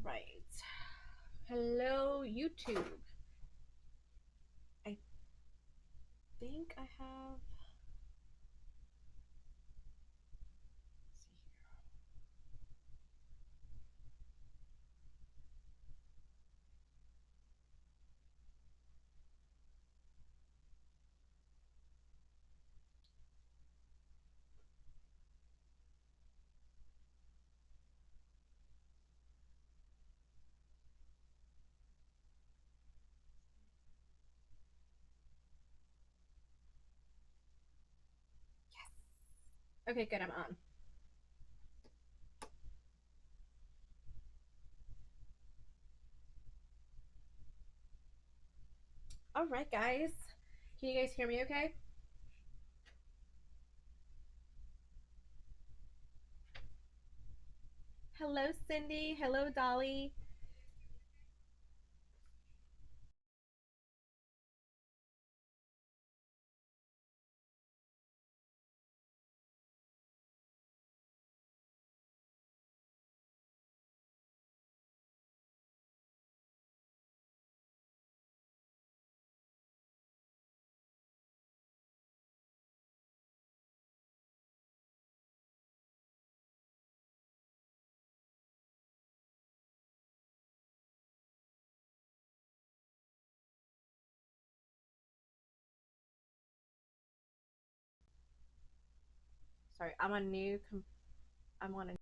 right. Hello, YouTube. I think I have. Let's see here. Okay, good. I'm on. All right, guys. Can you guys hear me okay? Hello, Cindy. Hello, Dolly. Sorry, I'm on new. I'm on a.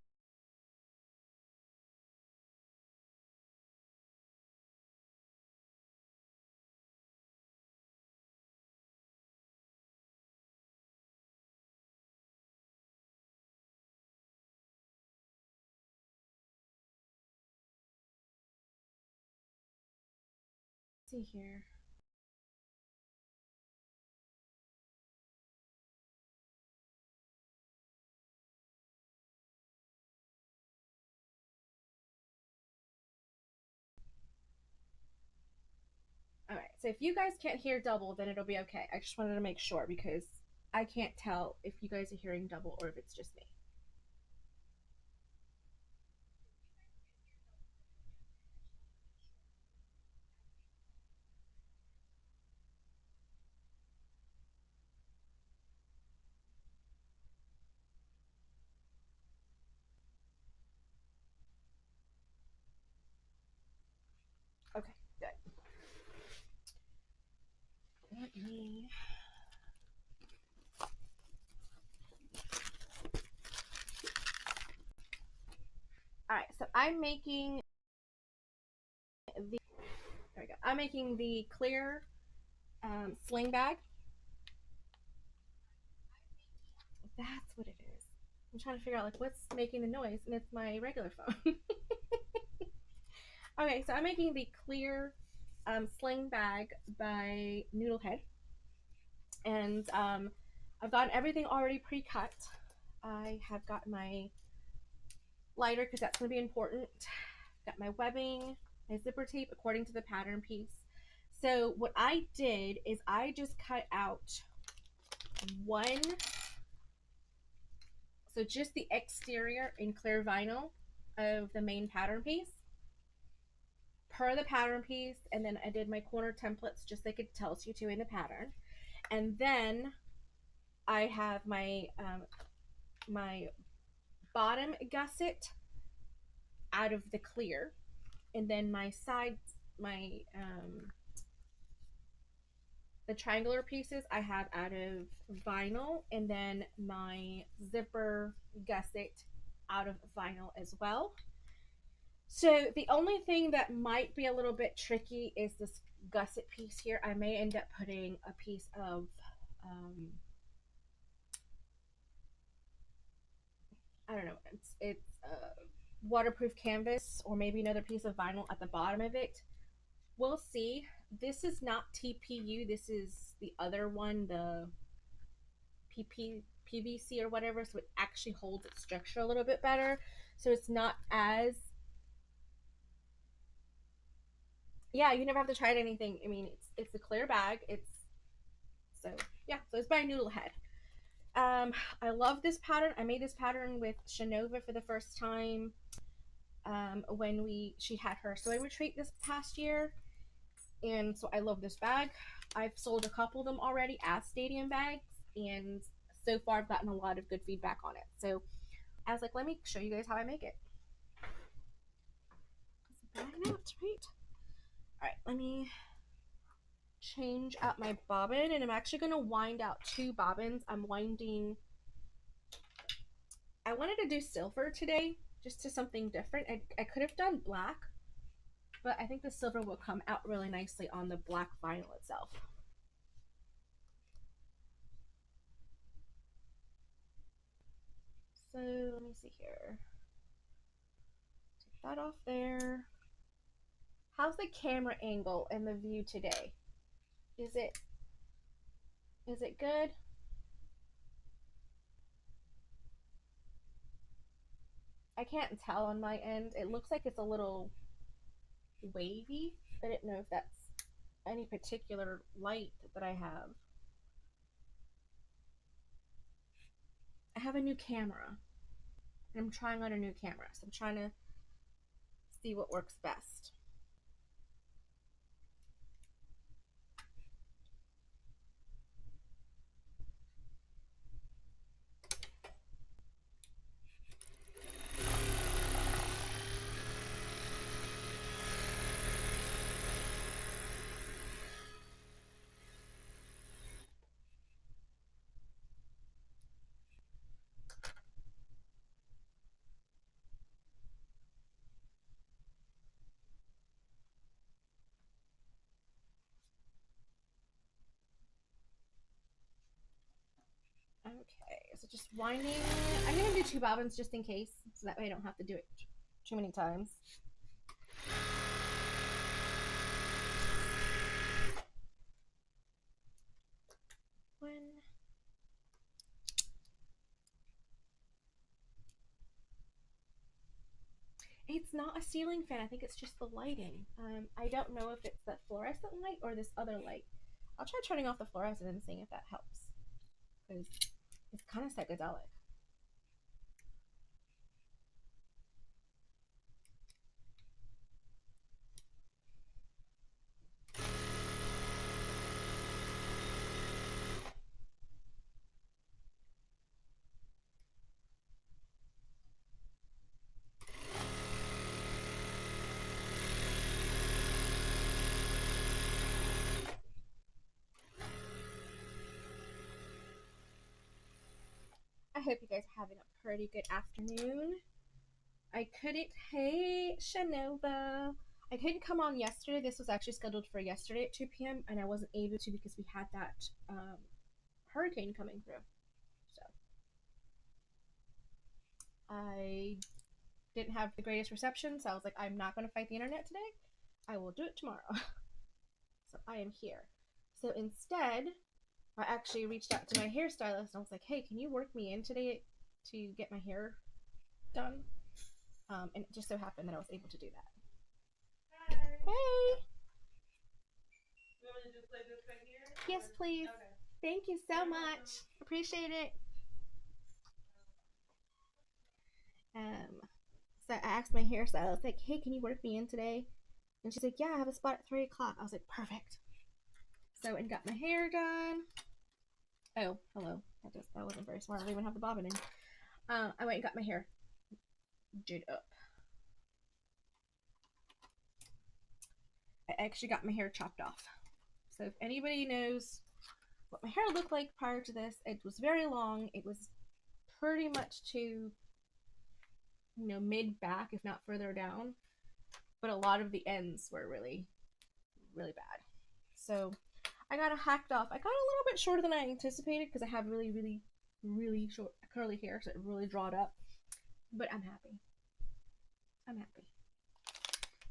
Let's see here. All right. So if you guys can't hear double, then it'll be okay. I just wanted to make sure because I can't tell if you guys are hearing double or if it's just me. Okay, good. Let me. All right, so I'm making the. There we go. I'm making the clear sling bag. That's what it is. I'm trying to figure out like what's making the noise, and it's my regular phone. Okay, so I'm making the clear sling bag by Noodlehead, and I've gotten everything already pre-cut. I have got my lighter because that's going to be important. Got my webbing, my zipper tape according to the pattern piece. So what I did is I just cut out one, so just the exterior in clear vinyl of the main pattern piece per the pattern piece, and then I did my corner templates just like it tells you to in the pattern. And then I have my bottom gusset out of the clear, and then my sides, my the triangular pieces I have out of vinyl, and then my zipper gusset out of vinyl as well. So the only thing that might be a little bit tricky is this gusset piece here. I may end up putting a piece of I don't know, it's waterproof canvas or maybe another piece of vinyl at the bottom of it. We'll see. This is not TPU. This is the other one, the PVC or whatever. So it actually holds its structure a little bit better. So it's not as. Yeah, you never have to try anything. I mean, it's a clear bag. It's so yeah. So it's by Noodlehead. I love this pattern. I made this pattern with Shinova for the first time when she had her sewing retreat this past year, and so I love this bag. I've sold a couple of them already as stadium bags, and so far I've gotten a lot of good feedback on it. So I was like, let me show you guys how I make it. Bag out, right? All right, let me change out my bobbin, and I'm actually going to wind out 2 bobbins. I wanted to do silver today, just to something different. I could have done black, but I think the silver will come out really nicely on the black vinyl itself. So let me see here. Take that off there. How's the camera angle and the view today? Is it good? I can't tell on my end. It looks like it's a little wavy. I didn't know if that's any particular light that I have. I have a new camera. I'm trying on a new camera, so I'm trying to see what works best. Okay, so just winding. I'm gonna do 2 bobbins just in case, so that way I don't have to do it too many times. One. It's not a ceiling fan. I think it's just the lighting. I don't know if it's that fluorescent light or this other light. I'll try turning off the fluorescent and seeing if that helps, because it's kind of psychedelic. I hope you guys are having a pretty good afternoon. Hey, Shanova. I couldn't come on yesterday. This was actually scheduled for yesterday at 2 p.m., and I wasn't able to because we had that hurricane coming through. So I didn't have the greatest reception, so I was like, I'm not going to fight the internet today. I will do it tomorrow. So I am here. So instead, I actually reached out to my hairstylist and I was like, hey, can you work me in today to get my hair done? And it just so happened that I was able to do that. Hi. Hey. You want me to just play this right here? Yes, please. Okay. Thank you so much. Appreciate it. So I asked my hairstylist, I was like, hey, can you work me in today? And she's like, yeah, I have a spot at 3 o'clock. I was like, perfect. So, and got my hair done. Oh, hello. That wasn't very smart. I don't even have the bobbin in. I went and got my hair did up. I actually got my hair chopped off. So if anybody knows what my hair looked like prior to this, it was very long. It was pretty much to, mid back, if not further down. But a lot of the ends were really, really bad. So I got it hacked off. I got a little bit shorter than I anticipated because I have really, really, really short curly hair, so it really drawed up. But I'm happy. I'm happy.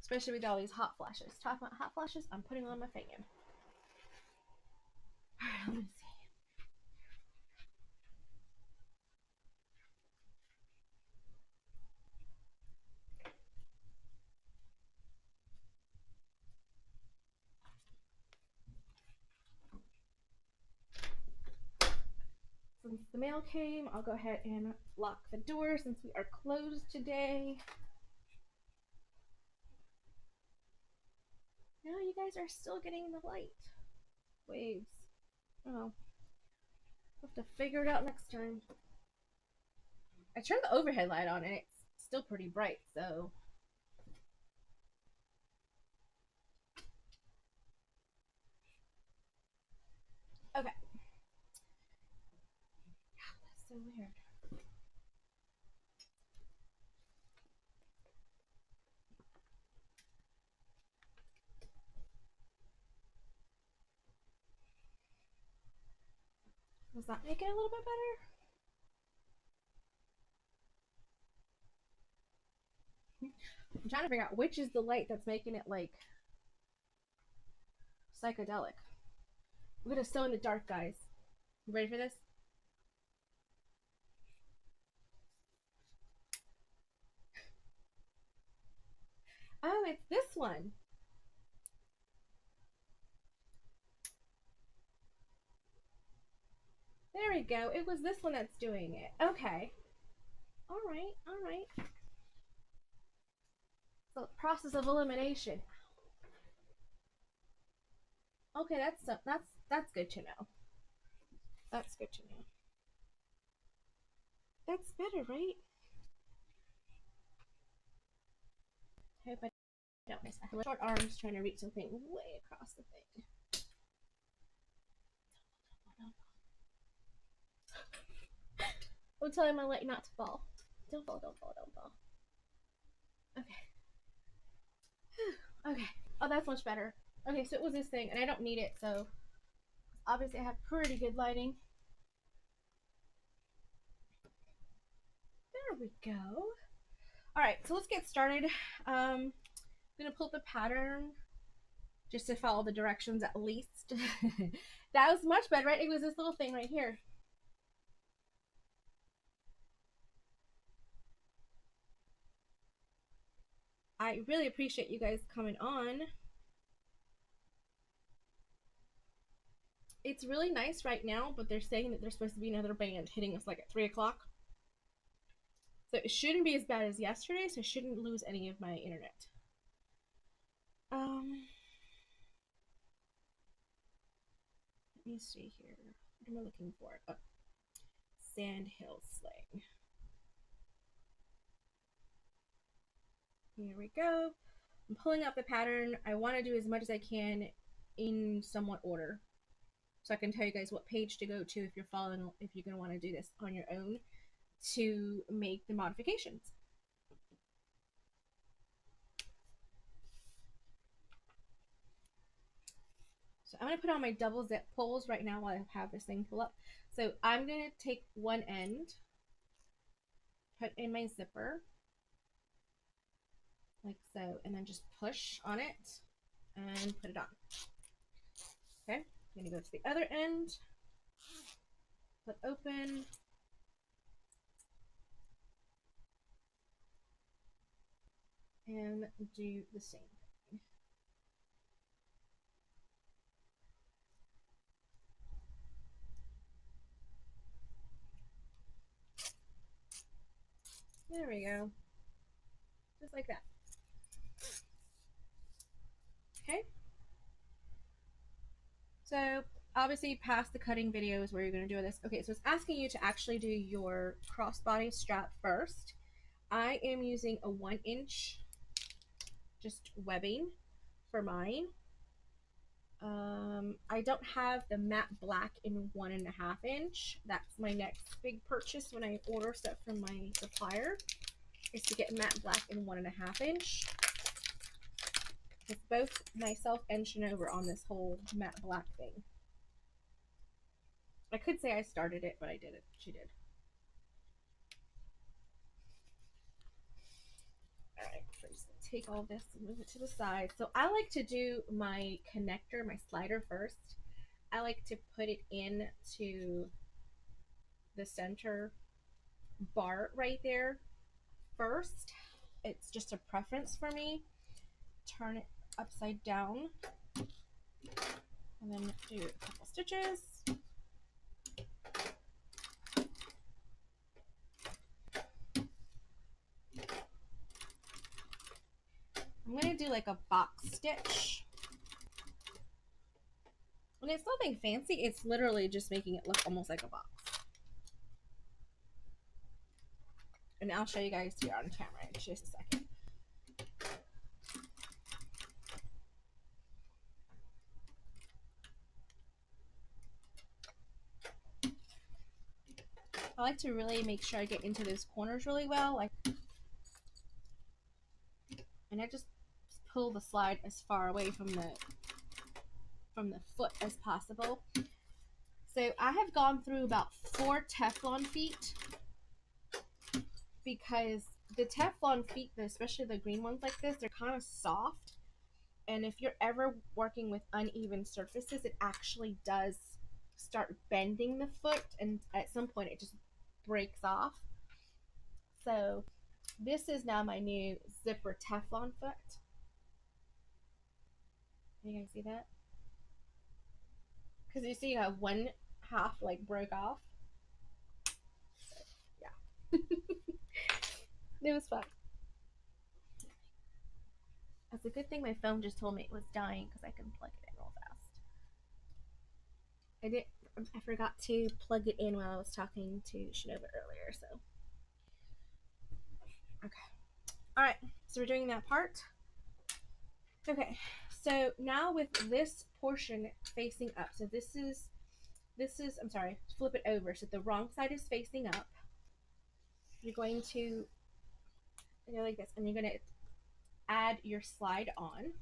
Especially with all these hot flashes. Talking about hot flashes, I'm putting on my fan. Alright, let me see. Since the mail came, I'll go ahead and lock the door since we are closed today. No, you guys are still getting the light waves. Oh, we'll have to figure it out next time. I turned the overhead light on and it's still pretty bright, so. Okay. That's so weird. Does that make it a little bit better? I'm trying to figure out which is the light that's making it like psychedelic. I'm gonna sew in the dark, guys. You ready for this? Oh, it's this one. There we go. It was this one that's doing it. Okay. All right. All right. So process of elimination. Okay, that's good to know. That's good to know. That's better, right? I hope I don't miss. I have short arms trying to reach something way across the thing. I'm telling my leg not to fall. Don't fall, don't fall, don't fall. Okay. Okay. Oh, that's much better. Okay, so it was this thing, and I don't need it, so obviously I have pretty good lighting. There we go. All right, so let's get started. I'm gonna pull up the pattern just to follow the directions at least. That was much better, right? It was this little thing right here. I really appreciate you guys coming on. It's really nice right now, but they're saying that there's supposed to be another band hitting us like at 3 o'clock. So it shouldn't be as bad as yesterday, so I shouldn't lose any of my internet. Let me see here. What am I looking for? Oh, Sandhill Sling. Here we go. I'm pulling up the pattern. I want to do as much as I can in somewhat order, so I can tell you guys what page to go to if you're following, if you're going to want to do this on your own to make the modifications. So I'm going to put on my double zip pulls right now while I have this thing pull up. So I'm going to take one end, put in my zipper, like so, and then just push on it and put it on. Okay, I'm going to go to the other end, put open, and do the same thing. There we go. Just like that. Okay. So obviously past the cutting videos where you're going to do this. Okay, so it's asking you to actually do your crossbody strap first. I am using a 1-inch just webbing for mine. I don't have the matte black in 1.5-inch. That's my next big purchase when I order stuff from my supplier, is to get matte black in 1.5-inch. It's both myself and Shinova on this whole matte black thing. I could say I started it, but I didn't. She did. Alright, so I'm just gonna take all this and move it to the side. So I like to do my connector, my slider first. I like to put it into the center bar right there first. It's just a preference for me. Turn it upside down and then do a couple stitches. I'm going to do like a box stitch And it's nothing fancy. It's literally just making it look almost like a box. And I'll show you guys here on camera in just a second. I like to really make sure I get into those corners really well, like, and I just pull the slide as far away from the foot as possible. So I have gone through about 4 Teflon feet because the Teflon feet, especially the green ones like this, they're kind of soft. And if you're ever working with uneven surfaces, it actually does start bending the foot, and at some point it just breaks off. So this is now my new zipper Teflon foot. Can you guys see that? Because you see how one half like broke off. So, yeah. It was fun. That's a good thing my phone just told me it was dying because I can plug it in real fast. I forgot to plug it in while I was talking to Shanova earlier, so. Okay. Alright, so we're doing that part. Okay, so now with this portion facing up, so this is, I'm sorry, flip it over. So the wrong side is facing up. You're going to go like this, and you're going to add your slide on.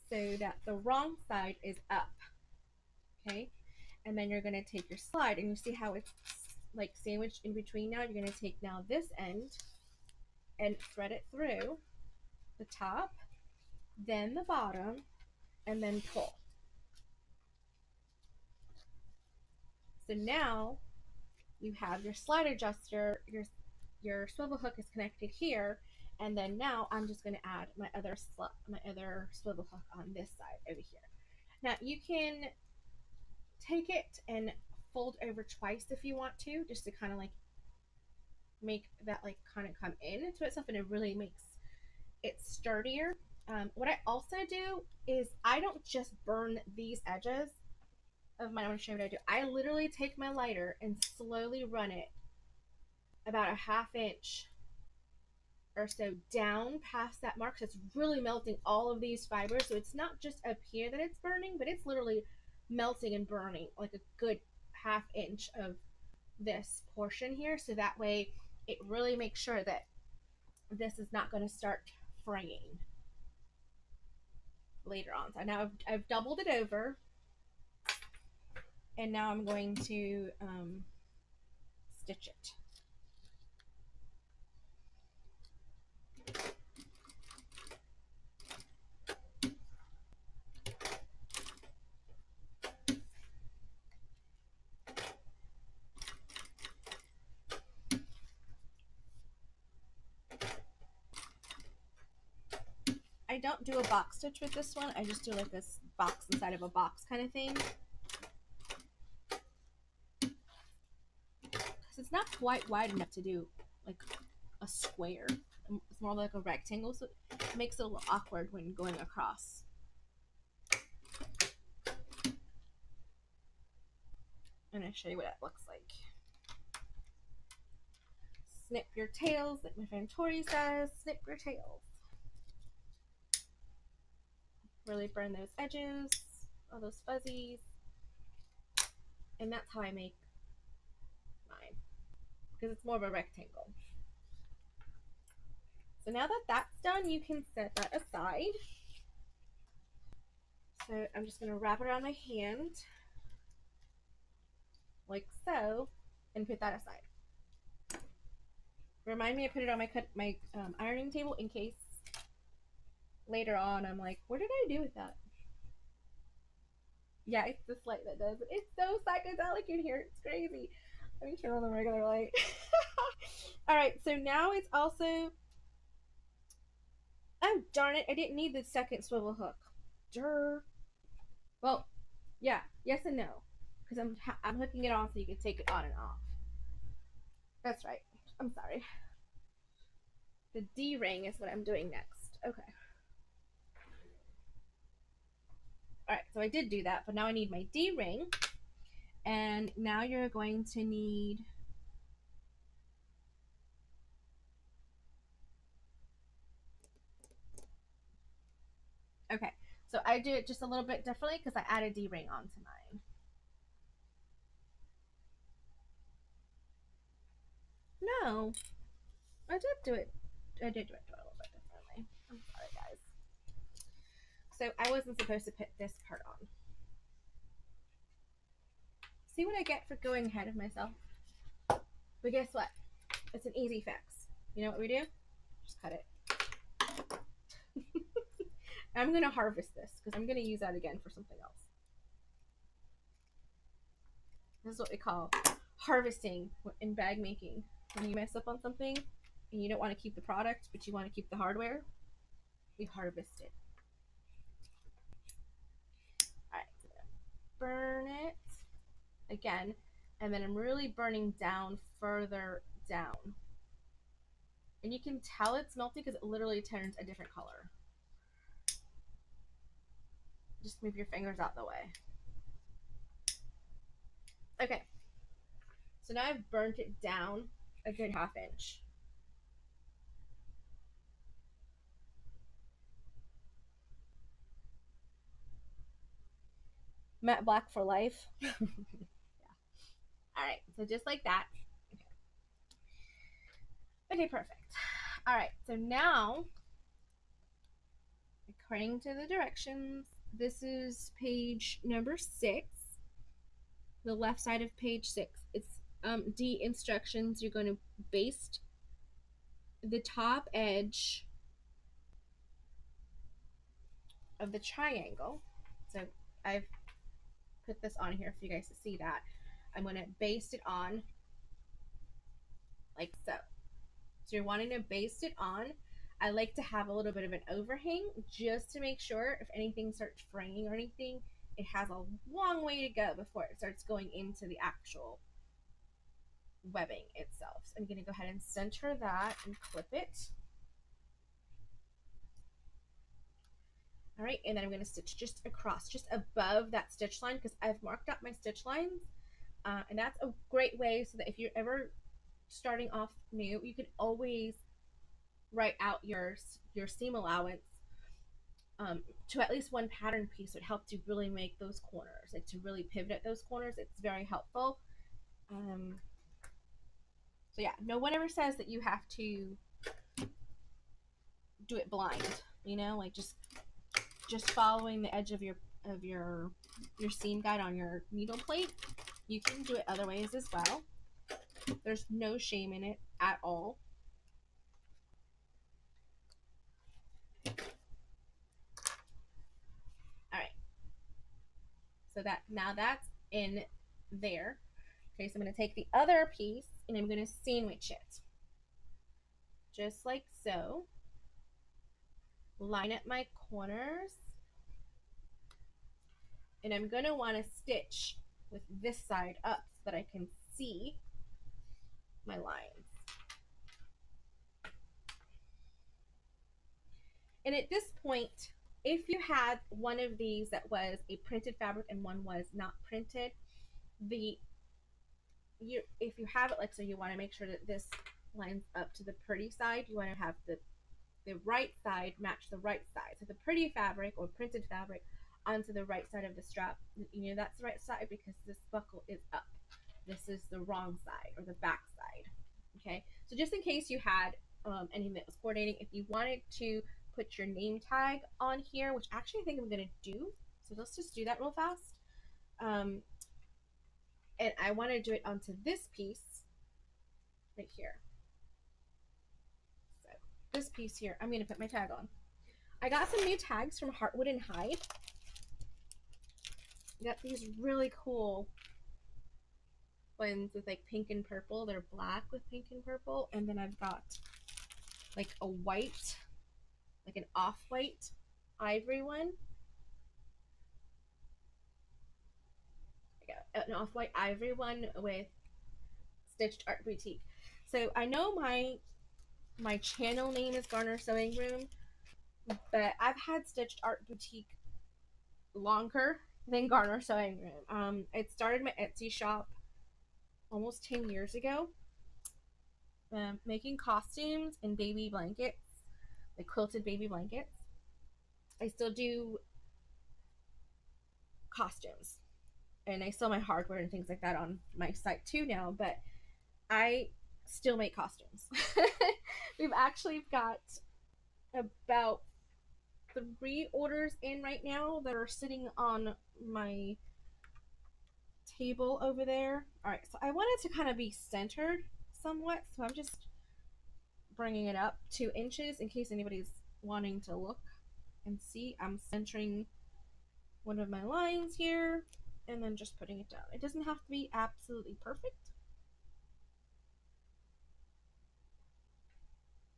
So that the wrong side is up. Okay, and then you're going to take your slide, and you see how it's like sandwiched in between now. You're going to take now this end and thread it through the top, then the bottom, and then pull. So now you have your slide adjuster, your swivel hook is connected here, and then now I'm just going to add my other swivel hook on this side over here. Now you can take it and fold over twice if you want to, just to kind of like make that like kind of come into itself, and it really makes it sturdier. What I also do is I don't just burn these edges of mine. I'm going to show you what I do. I literally take my lighter and slowly run it about a ½ inch or so down past that mark, so it's really melting all of these fibers. So it's not just up here that it's burning, but it's literally melting and burning like a good ½ inch of this portion here, so that way it really makes sure that this is not going to start fraying later on. So now I've doubled it over, and now I'm going to stitch it. I don't do a box stitch with this one. I just do like this box inside of a box kind of thing. Because it's not quite wide enough to do like a square. It's more like a rectangle, so it makes it a little awkward when going across. And I'll show you what it looks like. Snip your tails, like my friend Tori says, snip your tails. Really burn those edges, all those fuzzies. And that's how I make mine, because it's more of a rectangle. So now that that's done, you can set that aside. So I'm just going to wrap it around my hand, like so, and put that aside. Remind me to put it on my ironing table in case later on I'm like, what did I do with that? Yeah, it's this light that does it. It's so psychedelic in here. It's crazy. Let me turn on the regular light. Alright, so now it's also... Oh, darn it. I didn't need the second swivel hook. Durr. Well, yeah. Yes and no. Because I'm hooking it on so you can take it on and off. That's right. I'm sorry. The D-ring is what I'm doing next. Okay. so I did do that, but now I need my D-ring. And now you're going to need okay, so I do it just a little bit differently because I added D-ring onto mine. No, I did do it. I did do it a little bit differently. I'm sorry, guys. So I wasn't supposed to put this part on. See what I get for going ahead of myself? But guess what? It's an easy fix. You know what we do? Just cut it. I'm going to harvest this because I'm going to use that again for something else. This is what we call harvesting in bag making. When you mess up on something and you don't want to keep the product, but you want to keep the hardware, we harvest it. All right, so burn it again, and then I'm really burning down further down. And you can tell it's melting because it literally turns a different color. Just move your fingers out the way. Okay, so now I've burnt it down a good 1/2 inch. Matte black for life. Yeah. All right, so just like that. Okay, perfect. All right, so now, according to the directions, this is page number 6, the left side of page 6. It's D instructions. You're going to baste the top edge of the triangle. So I've put this on here for you guys to see that. I'm going to baste it on like so. So you're wanting to baste it on. I like to have a little bit of an overhang just to make sure if anything starts fraying or anything, it has a long way to go before it starts going into the actual webbing itself. So I'm going to go ahead and center that and clip it. All right, and then I'm going to stitch just across, just above that stitch line, because I've marked out my stitch lines, and that's a great way so that if you're ever starting off new, you can always write out your seam allowance to at least one pattern piece. Would help to really make those corners, like to really pivot at those corners. It's very helpful. So yeah, no one ever says that you have to do it blind, you know, like just following the edge of your seam guide on your needle plate. You can do it other ways as well. There's no shame in it at all. All right, so that now that's in there. Okay, so I'm going to take the other piece and I'm going to sandwich it just like so. Line up my corners, and I'm going to want to stitch with this side up so that I can see my lines. And at this point, if you had one of these that was a printed fabric and one was not printed, if you have it like so, you want to make sure that this lines up to the pretty side. You want to have the right side match the right side. So the pretty fabric or printed fabric onto the right side of the strap. You know that's the right side because this buckle is up. This is the wrong side or the back side. Okay, so just in case you had anything that was coordinating, if you wanted to put your name tag on here, which actually I think I'm going to do. So let's just do that real fast. And I want to do it onto this piece right here. So this piece here, I'm going to put my tag on. I got some new tags from Heartwood and Hide. I got these really cool ones with like pink and purple. They're black with pink and purple. And then I've got like a white, like an off-white ivory one. I got an off-white ivory one with Stitched Art Boutique. So I know my channel name is Garner Sewing Room, but I've had Stitched Art Boutique longer than Garner Sewing Room. It started my Etsy shop almost 10 years ago, making costumes and baby blankets, like quilted baby blankets. I still do costumes, and I sell my hardware and things like that on my site too now, but I still make costumes. We've actually got about 3 orders in right now that are sitting on my table over there. All right, so I wanted to kind of be centered somewhat, so I'm just bringing it up 2 inches in case anybody's wanting to look and see. I'm centering one of my lines here and then just putting it down. It doesn't have to be absolutely perfect,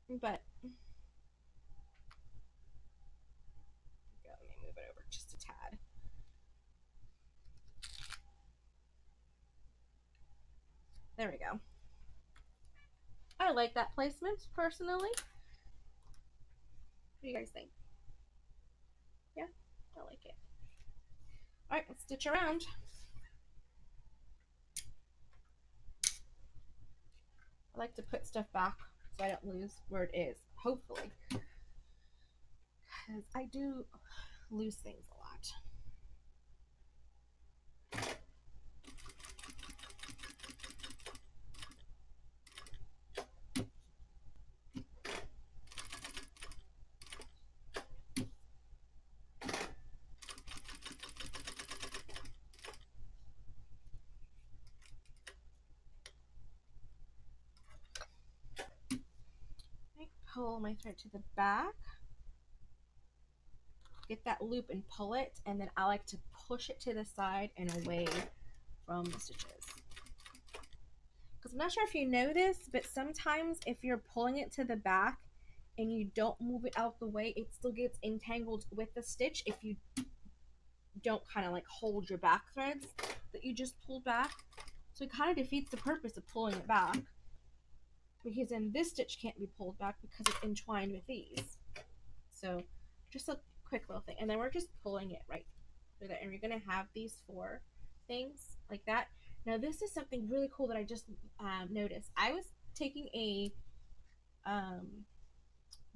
but let me move it over just a tad. There we go. I like that placement personally. What do you guys think? Yeah, I like it. All right, let's stitch around. I like to put stuff back so I don't lose where it is, hopefully, because I do lose things a lot. Pull my thread to the back, get that loop and pull it, and then I like to push it to the side and away from the stitches. Because I'm not sure if you know this, but sometimes if you're pulling it to the back and you don't move it out the way, it still gets entangled with the stitch if you don't kind of like hold your back threads that you just pulled back. So it kind of defeats the purpose of pulling it back, because then this stitch can't be pulled back because it's entwined with these. So just a quick little thing, and then we're just pulling it right through there, and you're going to have these 4 things like that. Now this is something really cool that I just noticed. I was taking a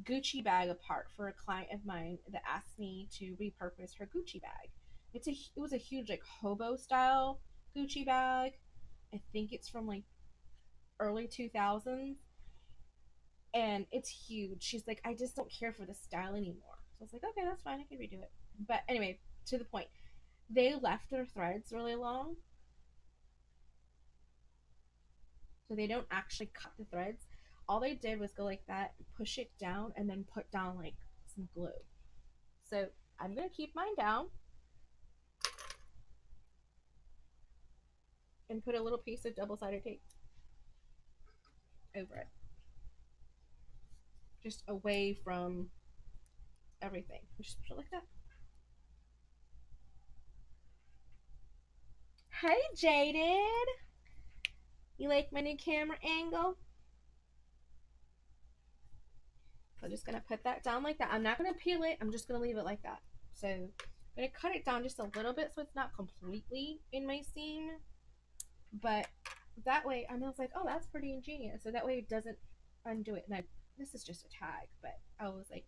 Gucci bag apart for a client of mine that asked me to repurpose her Gucci bag. It was a huge like hobo style Gucci bag. I think it's from like early 2000s, and it's huge. She's like, I just don't care for the style anymore. So I was like, okay, that's fine, I can redo it. But anyway, to the point, they left their threads really long, so they don't actually cut the threads. All they did was go like that, push it down, and then put down like some glue. So I'm gonna keep mine down and put a little piece of double-sided tape over it, just away from everything. Just put it like that. Hey, Jaded! You like my new camera angle? So I'm just gonna put that down like that. I'm not gonna peel it, I'm just gonna leave it like that. So I'm gonna cut it down just a little bit so it's not completely in my seam, but that way, I was like, oh, that's pretty ingenious. So that way it doesn't undo it. And this is just a tag, but I was like,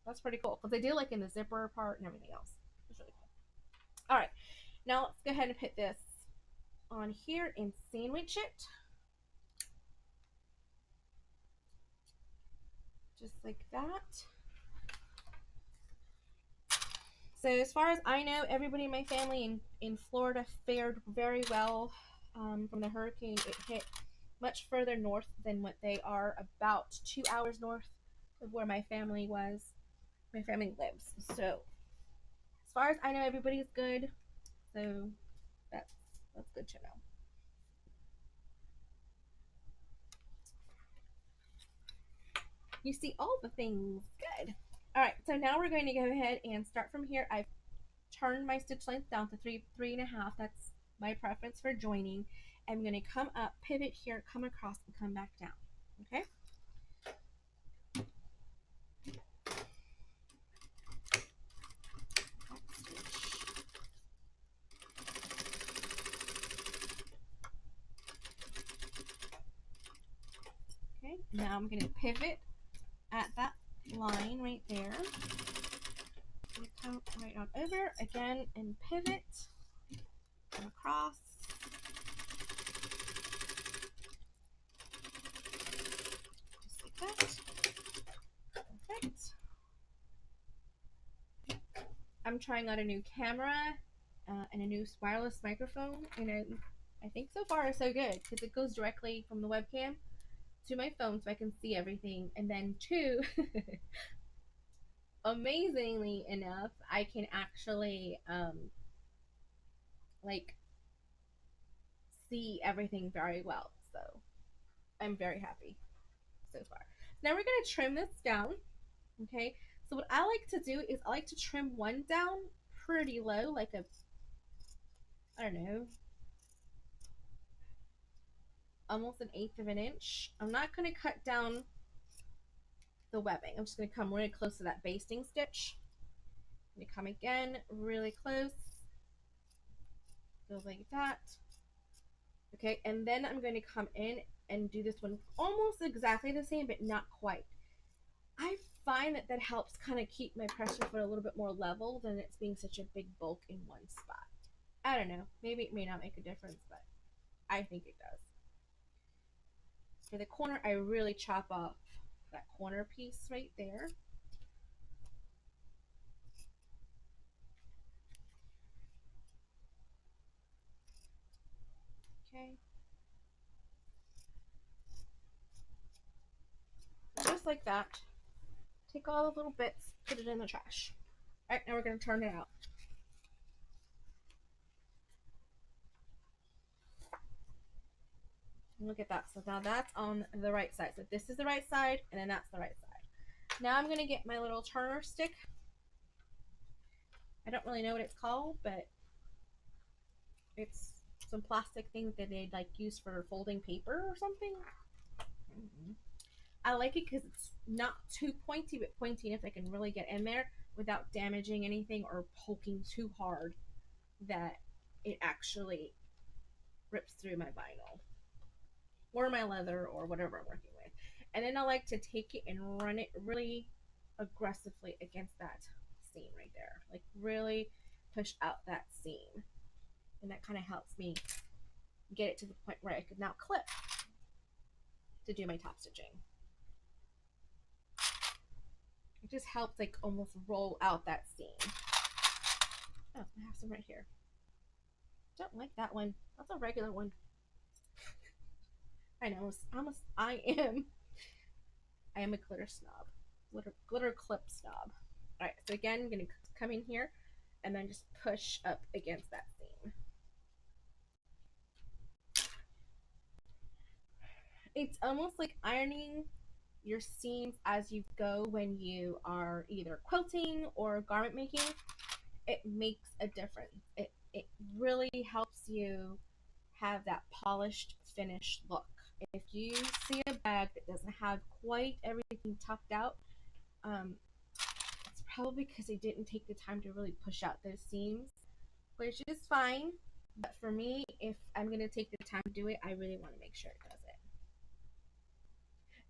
that's pretty cool, because they do like in the zipper part and everything else. It's really cool. All right, now let's go ahead and put this on here and sandwich it. Just like that. So as far as I know, everybody in my family in Florida fared very well from the hurricane. It hit much further north than what they are, about 2 hours north of where my family was. My family lives. So as far as I know, everybody's good. So that's good to know. You see all the things. Good. All right, so now we're going to go ahead and start from here. I've turned my stitch length down to 3.5. That's my preference for joining. I'm going to come up, pivot here, come across, and come back down. Okay? Now I'm going to pivot at that line right there. I'm going to come right on over again and pivot and across. Just like that. Perfect. I'm trying out a new camera and a new wireless microphone, and I think so far so good because it goes directly from the webcam to my phone so I can see everything. And then two, amazingly enough, I can actually like see everything very well. So I'm very happy so far. Now we're gonna trim this down. Okay. So what I like to do is I like to trim one down pretty low, like a, I don't know, almost 1/8 of an inch. I'm not gonna cut down the webbing. I'm just going to come really close to that basting stitch. I'm going to come again really close. Go like that. Okay, and then I'm going to come in and do this one almost exactly the same, but not quite. I find that that helps kind of keep my pressure foot a little bit more level than it's being such a big bulk in one spot. I don't know. Maybe it may not make a difference, but I think it does. For the corner, I really chop off that corner piece right there. Okay. Just like that. Take all the little bits, put it in the trash. Alright, now we're going to turn it out. Look at that. So now that's on the right side. So this is the right side, and then that's the right side. Now I'm going to get my little turner stick. I don't really know what it's called, but it's some plastic thing that they'd like use for folding paper or something. I like it because it's not too pointy, but pointy enough I can really get in there without damaging anything or poking too hard that it actually rips through my vinyl or my leather or whatever I'm working with. And then I like to take it and run it really aggressively against that seam right there. Like really push out that seam. And that kind of helps me get it to the point where I could now clip to do my top stitching. It just helps like almost roll out that seam. Oh, I have some right here. Don't like that one. That's a regular one. I know. I am a glitter snob. Glitter clip snob. All right. So again, I'm gonna come in here and then just push up against that seam. It's almost like ironing your seams as you go when you are either quilting or garment making. It makes a difference. It really helps you have that polished, finished look. If you see a bag that doesn't have quite everything tucked out, it's probably because they didn't take the time to really push out those seams, which is fine. But for me, if I'm going to take the time to do it, I really want to make sure it does it.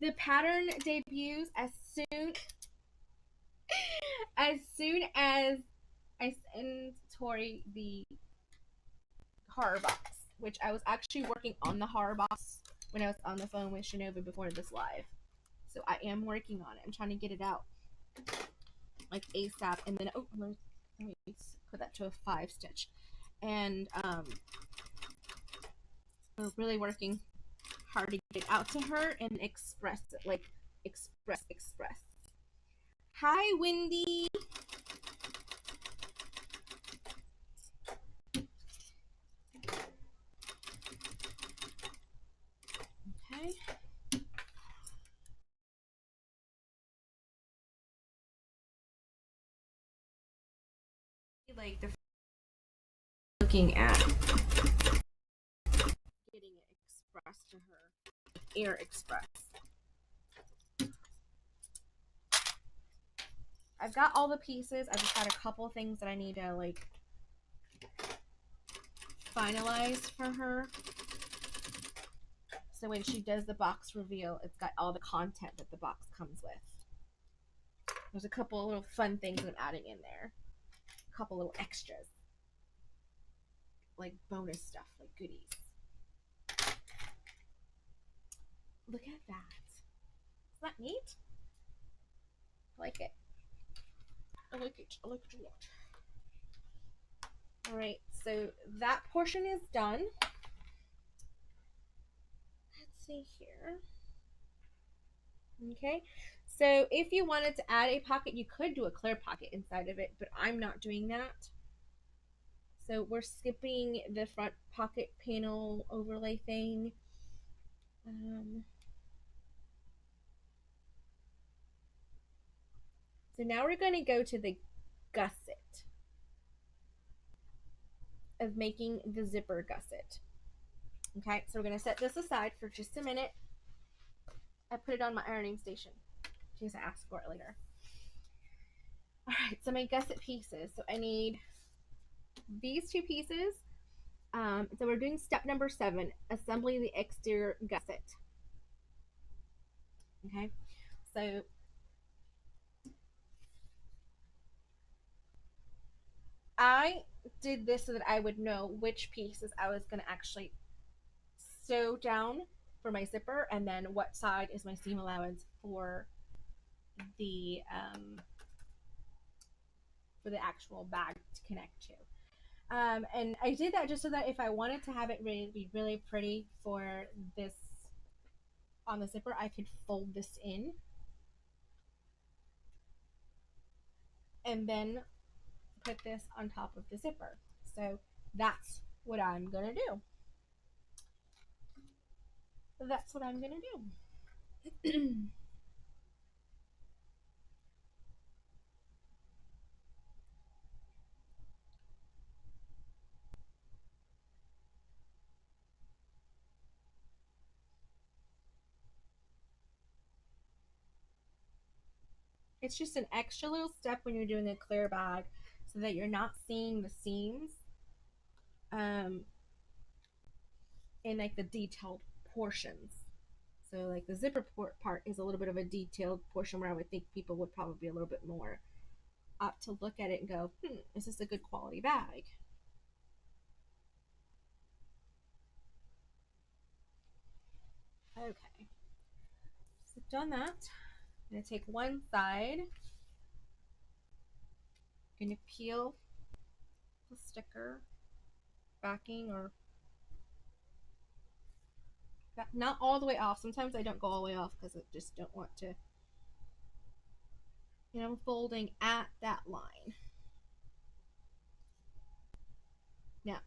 The pattern debuts as soon as I send Tori the horror box, which I was actually working on the horror box when I was on the phone with Shinova before this live. So I am working on it. I'm trying to get it out like ASAP, and then let me put that to a 5 stitch. And we're really working hard to get it out to her and express it, like express. Hi, Wendy. Okay. Like the looking at getting it expressed to her, air express. I've got all the pieces. I just got a couple things that I need to like finalize for her. So when she does the box reveal, it's got all the content that the box comes with. There's a couple of little fun things I'm adding in there. A couple little extras. Like bonus stuff, like goodies. Look at that. Isn't that neat? I like it. I like it. I like it a lot. Alright, so that portion is done. Let's see here. Okay, so if you wanted to add a pocket, you could do a clear pocket inside of it, but I'm not doing that. So we're skipping the front pocket panel overlay thing. So now we're going to go to the gusset of making the zipper gusset. Okay, so we're going to set this aside for just a minute. I put it on my ironing station in case I ask for it later. Alright, so my gusset pieces. So I need these two pieces. So we're doing step number 7, assembling the exterior gusset. Okay, so I did this so that I would know which pieces I was going to actually sew down for my zipper, and then what side is my seam allowance for the actual bag to connect to. And I did that just so that if I wanted to have it be really pretty for this on the zipper, I could fold this in and then put this on top of the zipper. So that's what I'm gonna do. That's what I'm gonna do. It's just an extra little step when you're doing a clear bag so that you're not seeing the seams in like the detailed portions. So like the zipper part is a little bit of a detailed portion where I would think people would probably be a little bit more apt to look at it and go, is this a good quality bag? Okay, so done that. I'm going to take one side, I'm going to peel the sticker backing, or not all the way off. Sometimes I don't go all the way off because I just don't want to, I'm folding at that line. Now,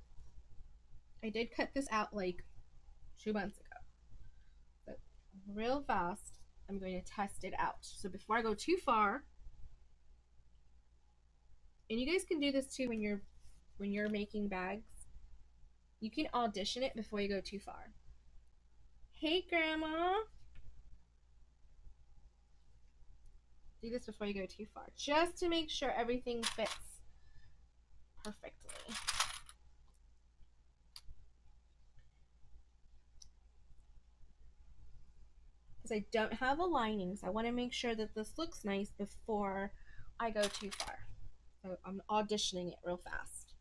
I did cut this out like 2 months ago. So real fast, I'm going to test it out. So before I go too far, and you guys can do this too when you're making bags, you can audition it before you go too far. Hey, Grandma. Do this before you go too far, just to make sure everything fits perfectly. Because I don't have a lining, so I want to make sure that this looks nice before I go too far. So I'm auditioning it real fast.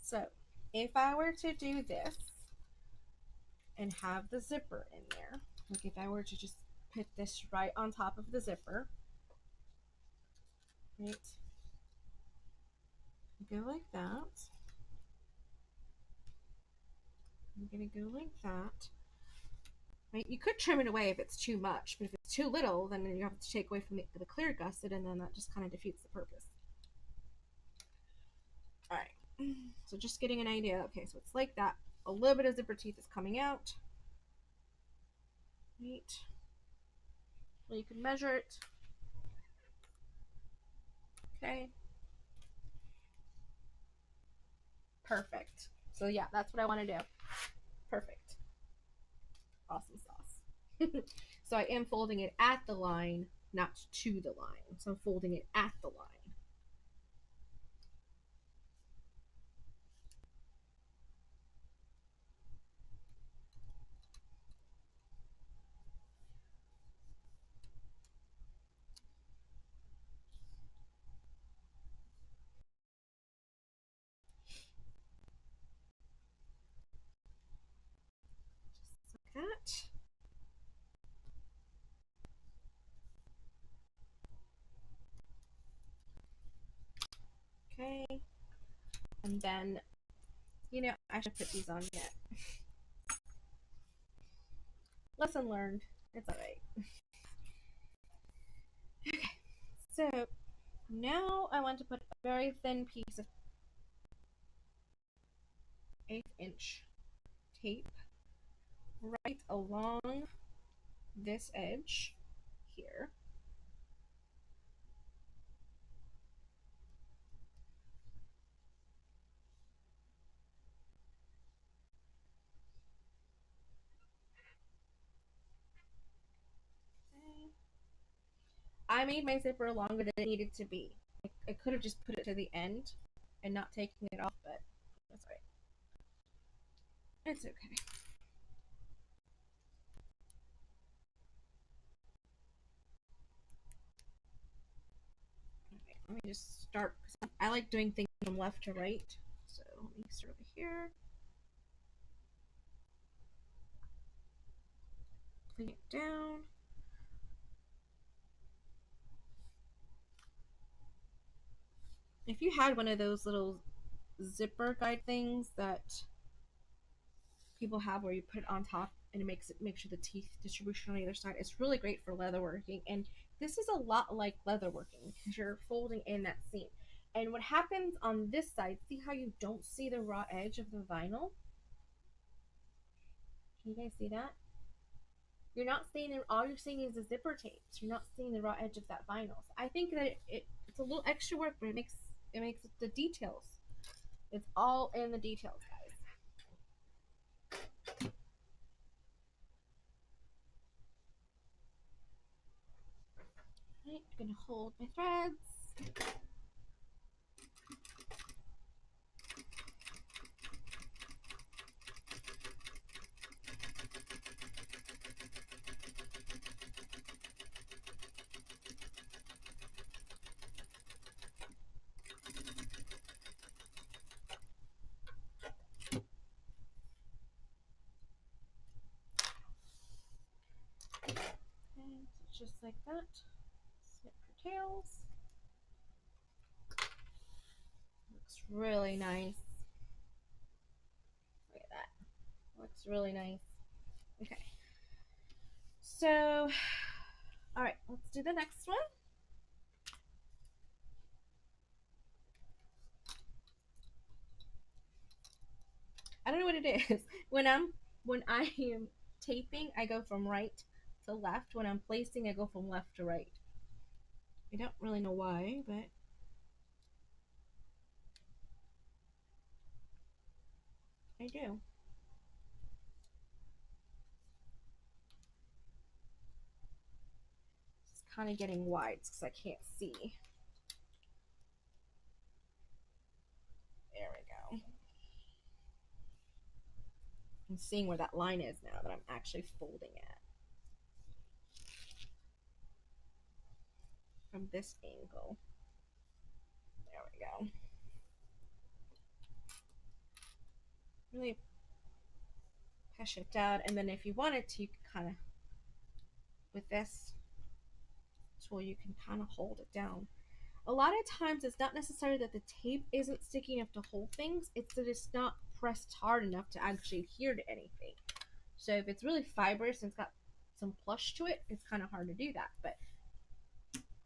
So if I were to do this and have the zipper in there, like if I were to just put this right on top of the zipper, right, go like that. I'm gonna go like that. Right, you could trim it away if it's too much, but if it's too little, then you have to take away from the clear gusset, and then that just kind of defeats the purpose. All right, so just getting an idea. Okay, so it's like that. A little bit of zipper teeth is coming out. Right. Well, you can measure it. Okay. Perfect. So yeah, that's what I want to do. Perfect. Awesome sauce. So I am folding it at the line, not to the line. So I'm folding it at the line. And then, I should put these on yet. Lesson learned. It's alright. Okay, so now I want to put a very thin piece of 1/8" tape right along this edge here. I made my zipper longer than it needed to be. I could have just put it to the end and not taking it off, but that's right. It's okay. Okay, let me just start. I like doing things from left to right. So let me start over here. Clean it down. If you had one of those little zipper guide things that people have where you put it on top and it makes sure the teeth distribution on either side, it's really great for leather working. And this is a lot like leather working because you're folding in that seam. And what happens on this side, see how you don't see the raw edge of the vinyl? Can you guys see that? You're not seeing it, all you're seeing is the zipper tapes. You're not seeing the raw edge of that vinyl. So I think that it's a little extra work, but it makes the details. It's all in the details, guys. Right, I'm gonna hold my threads. And just like that. Snip your tails. Looks really nice. Look at that. Looks really nice. Okay. So, all right, let's do the next one. I don't know what it is. When I am taping, I go from right to left. When I'm placing, I go from left to right. I don't really know why, but I do. It's kind of getting wide because I can't see. There we go. I'm seeing where that line is now that I'm actually folding it. From this angle. There we go. Really push it down, and then if you wanted to, you can kind of, with this tool, you can kind of hold it down. A lot of times it's not necessarily that the tape isn't sticky enough to hold things, it's that it's not pressed hard enough to actually adhere to anything. So if it's really fibrous and it's got some plush to it, it's kind of hard to do that. But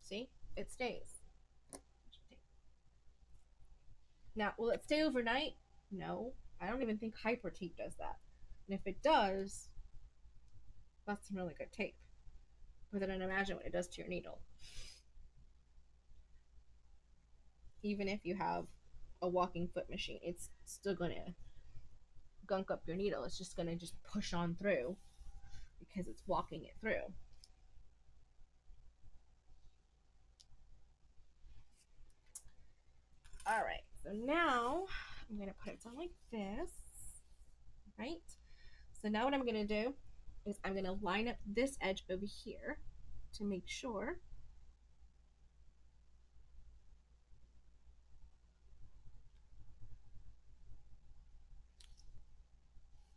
see, it stays. Now, will it stay overnight? No. I don't even think hyper tape does that. And if it does, that's some really good tape. But then imagine what it does to your needle. Even if you have a walking foot machine, it's still going to gunk up your needle. It's just going to just push on through because it's walking it through. All right, so now I'm going to put it on like this, right? So now what I'm going to do is I'm going to line up this edge over here to make sure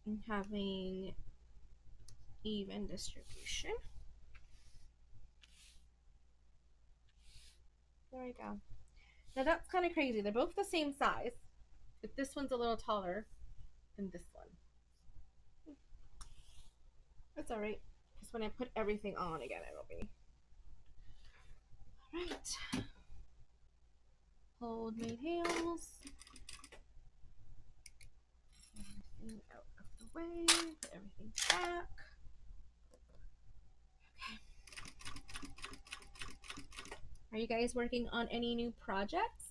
I'm having even distribution. There we go. Now that's kind of crazy. They're both the same size, But this one's a little taller than this one. That's alright. Because when I put everything on again, it'll be. Alright. Hold made heels. Everything out of the way. Put everything back. Are you guys working on any new projects?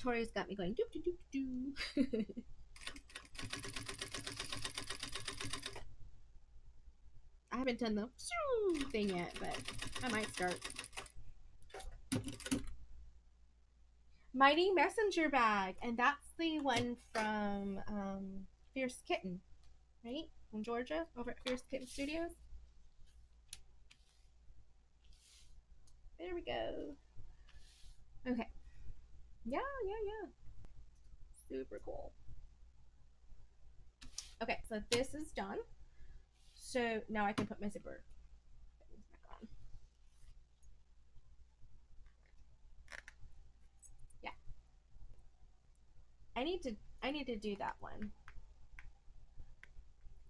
Tori's got me going doop doop doop doo. I haven't done the thing yet, but I might start. Mighty Messenger bag, and that's the one from Fierce Kitten, right? From Georgia, over at Fierce Kitten Studios. There we go. Okay. Yeah. Super cool. Okay, so this is done. So now I can put my zipper back on. Yeah. I need to do that one.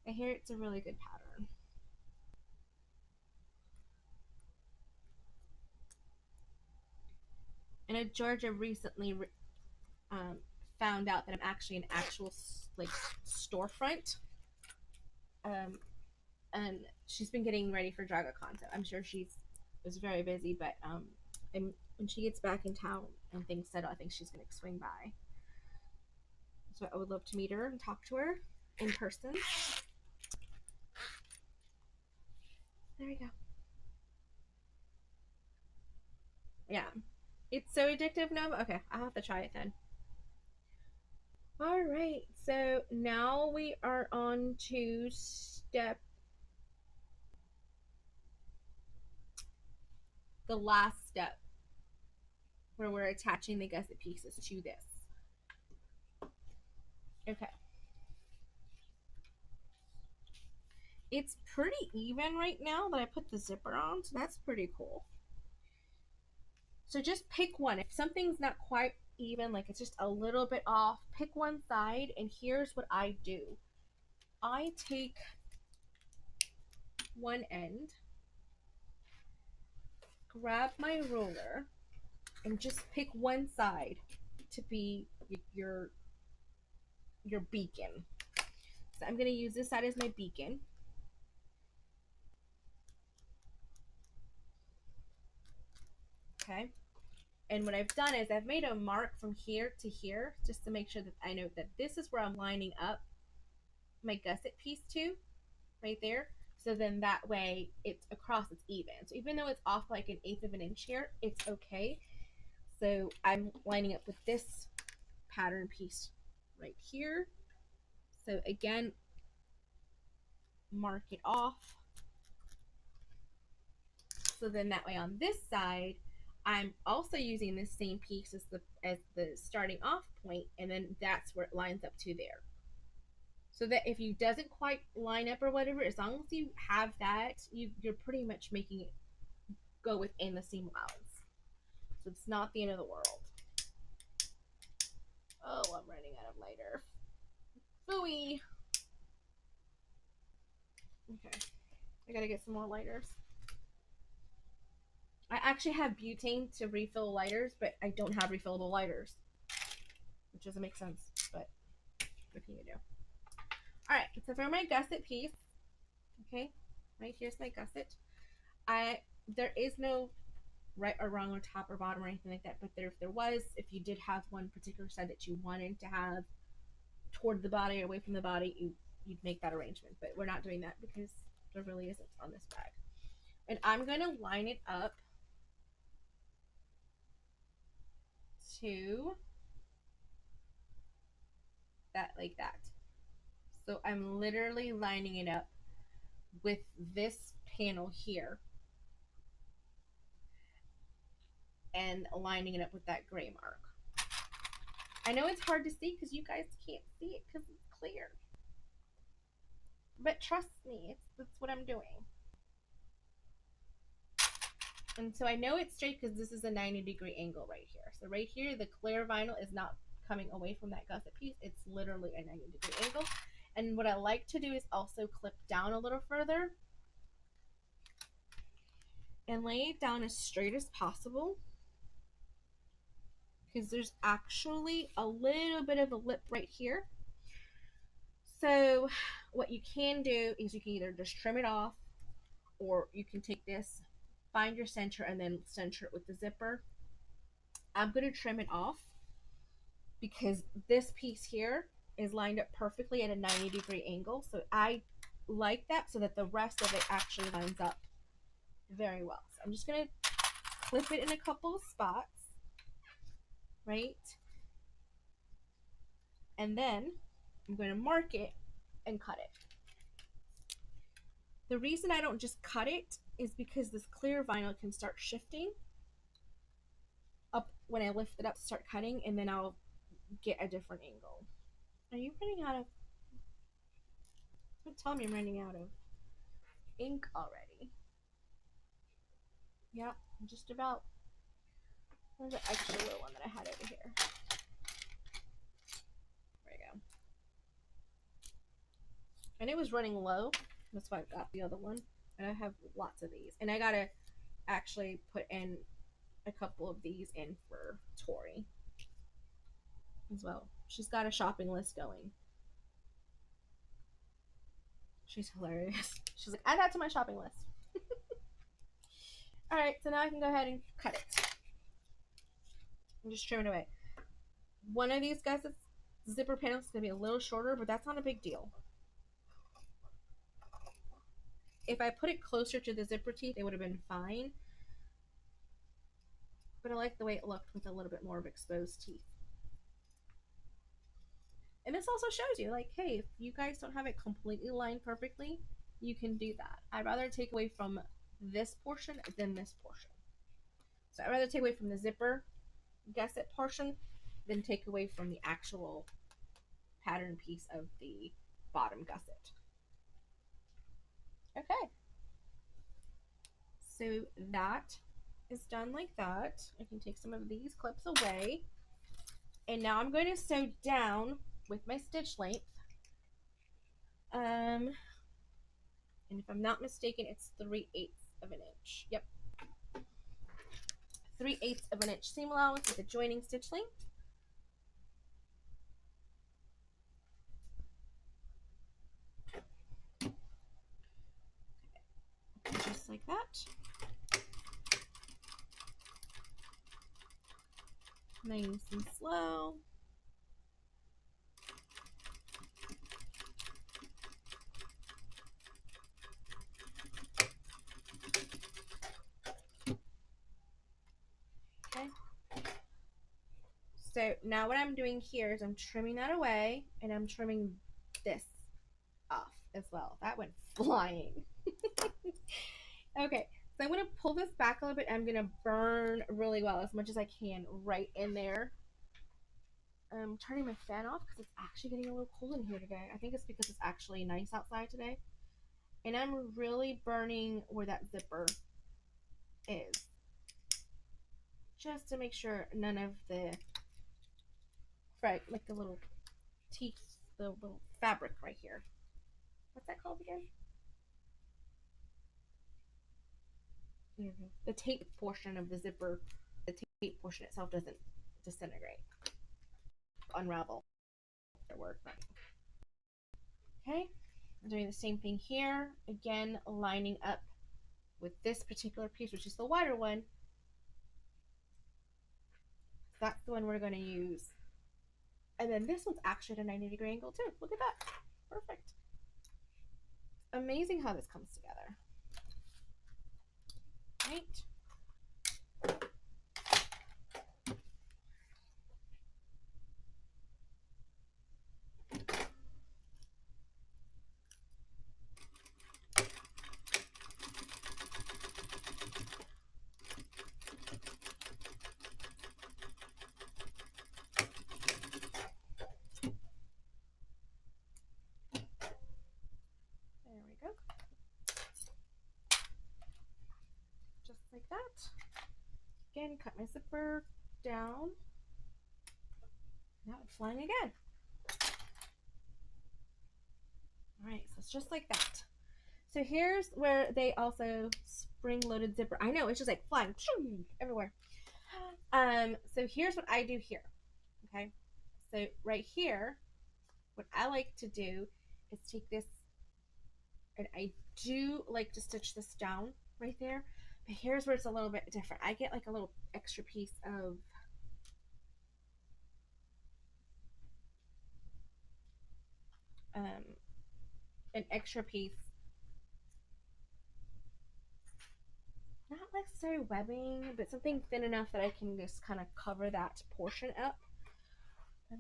I hear it's a really good pattern. I know Georgia recently found out that I'm actually an actual like storefront. And she's been getting ready for DragaCon, so I'm sure she's was very busy. But and when she gets back in town and things settle, I think she's gonna swing by. So I would love to meet her and talk to her in person. There we go. Yeah, it's so addictive now. Okay, I'll have to try it then. All right, so now we are on to the last step, where we're attaching the gusset pieces to this. Okay. It's pretty even right now that I put the zipper on, so that's pretty cool. So just pick one. If something's not quite even, like it's just a little bit off, pick one side, and here's what I do. I take one end, grab my ruler, and just pick one side to be your beacon. So I'm going to use this side as my beacon. Okay. And what I've done is I've made a mark from here to here just to make sure that I know that this is where I'm lining up my gusset piece to, right there. So then that way it's across, it's even. So even though it's off like 1/8 of an inch here, it's okay. So I'm lining up with this pattern piece right here. So again, mark it off. So then that way on this side, I'm also using the same piece as the starting off point, and then that's where it lines up to there. So that if you doesn't quite line up or whatever, as long as you have that, you're pretty much making it go within the seam allowance. So it's not the end of the world. Oh, I'm running out of lighter. Phooey. Okay, I gotta get some more lighters. I actually have butane to refill lighters, but I don't have refillable lighters, which doesn't make sense, but what can you do? All right, so for my gusset piece, okay, right here's my gusset. There is no right or wrong or top or bottom or anything like that, but if there was, if you did have one particular side that you wanted to have toward the body or away from the body, you'd make that arrangement, but we're not doing that because there really isn't on this bag. And I'm going to line it up to that, like that. So I'm literally lining it up with this panel here and lining it up with that gray mark. I know it's hard to see because you guys can't see it because it's clear. But trust me, that's what I'm doing. And so I know it's straight because this is a 90-degree angle right here. So right here, the clear vinyl is not coming away from that gusset piece. It's literally a 90-degree angle. And what I like to do is also clip down a little further and lay it down as straight as possible, because there's actually a little bit of a lip right here. So what you can do is you can either just trim it off, or you can take this, find your center, and then center it with the zipper. I'm going to trim it off because this piece here is lined up perfectly at a 90-degree angle. So I like that so that the rest of it actually lines up very well. So I'm just going to clip it in a couple of spots, right? And then I'm going to mark it and cut it. The reason I don't just cut it is because this clear vinyl can start shifting up when I lift it up to start cutting, and then I'll get a different angle. Are you running out of... Don't tell me I'm running out of ink already. Yeah, just about. There's an extra little one that I had over here. There we go. And it was running low. That's why I got the other one. And I have lots of these. And I gotta actually put in a couple of these in for Tori as well. She's got a shopping list going. She's hilarious. She's like, add that to my shopping list. Alright, so now I can go ahead and cut it. And just trim it away. One of these guys' zipper panels is going to be a little shorter, but that's not a big deal. If I put it closer to the zipper teeth, it would have been fine. But I like the way it looked with a little bit more of exposed teeth. And this also shows you, like, hey, if you guys don't have it completely lined perfectly, you can do that. I'd rather take away from this portion than this portion. So I'd rather take away from the zipper gusset portion than take away from the actual pattern piece of the bottom gusset. Okay. So that is done like that. I can take some of these clips away. And now I'm going to sew down with my stitch length. And if I'm not mistaken, it's 3/8 of an inch. Yep. 3/8 of an inch seam allowance with a joining stitch length. Just like that. Nice and slow. Okay. So now what I'm doing here is I'm trimming that away, and I'm trimming this off as well. That went flying. Okay, so I'm going to pull this back a little bit. I'm going to burn really well as much as I can right in there. I'm turning my fan off because it's actually getting a little cold in here today. I think it's because it's actually nice outside today. And I'm really burning where that zipper is, just to make sure none of the like the little teeth, the little fabric right here. What's that called again? The tape portion of the zipper, the tape portion itself doesn't disintegrate, unravel. Okay, I'm doing the same thing here. Again, lining up with this particular piece, which is the wider one. That's the one we're going to use. And then this one's actually at a 90-degree angle too. Look at that. Perfect. Amazing how this comes together. Right? and cut my zipper down. Now it's flying again. All right, so it's just like that. So here's where they also spring-loaded zipper. I know, it's just like flying everywhere. So here's what I do here. Okay, so right here, what I like to do is take this, and I do like to stitch this down right there. But here's where it's a little bit different. I get like a little extra piece of an extra piece, not necessarily webbing, but something thin enough that I can just kind of cover that portion up. And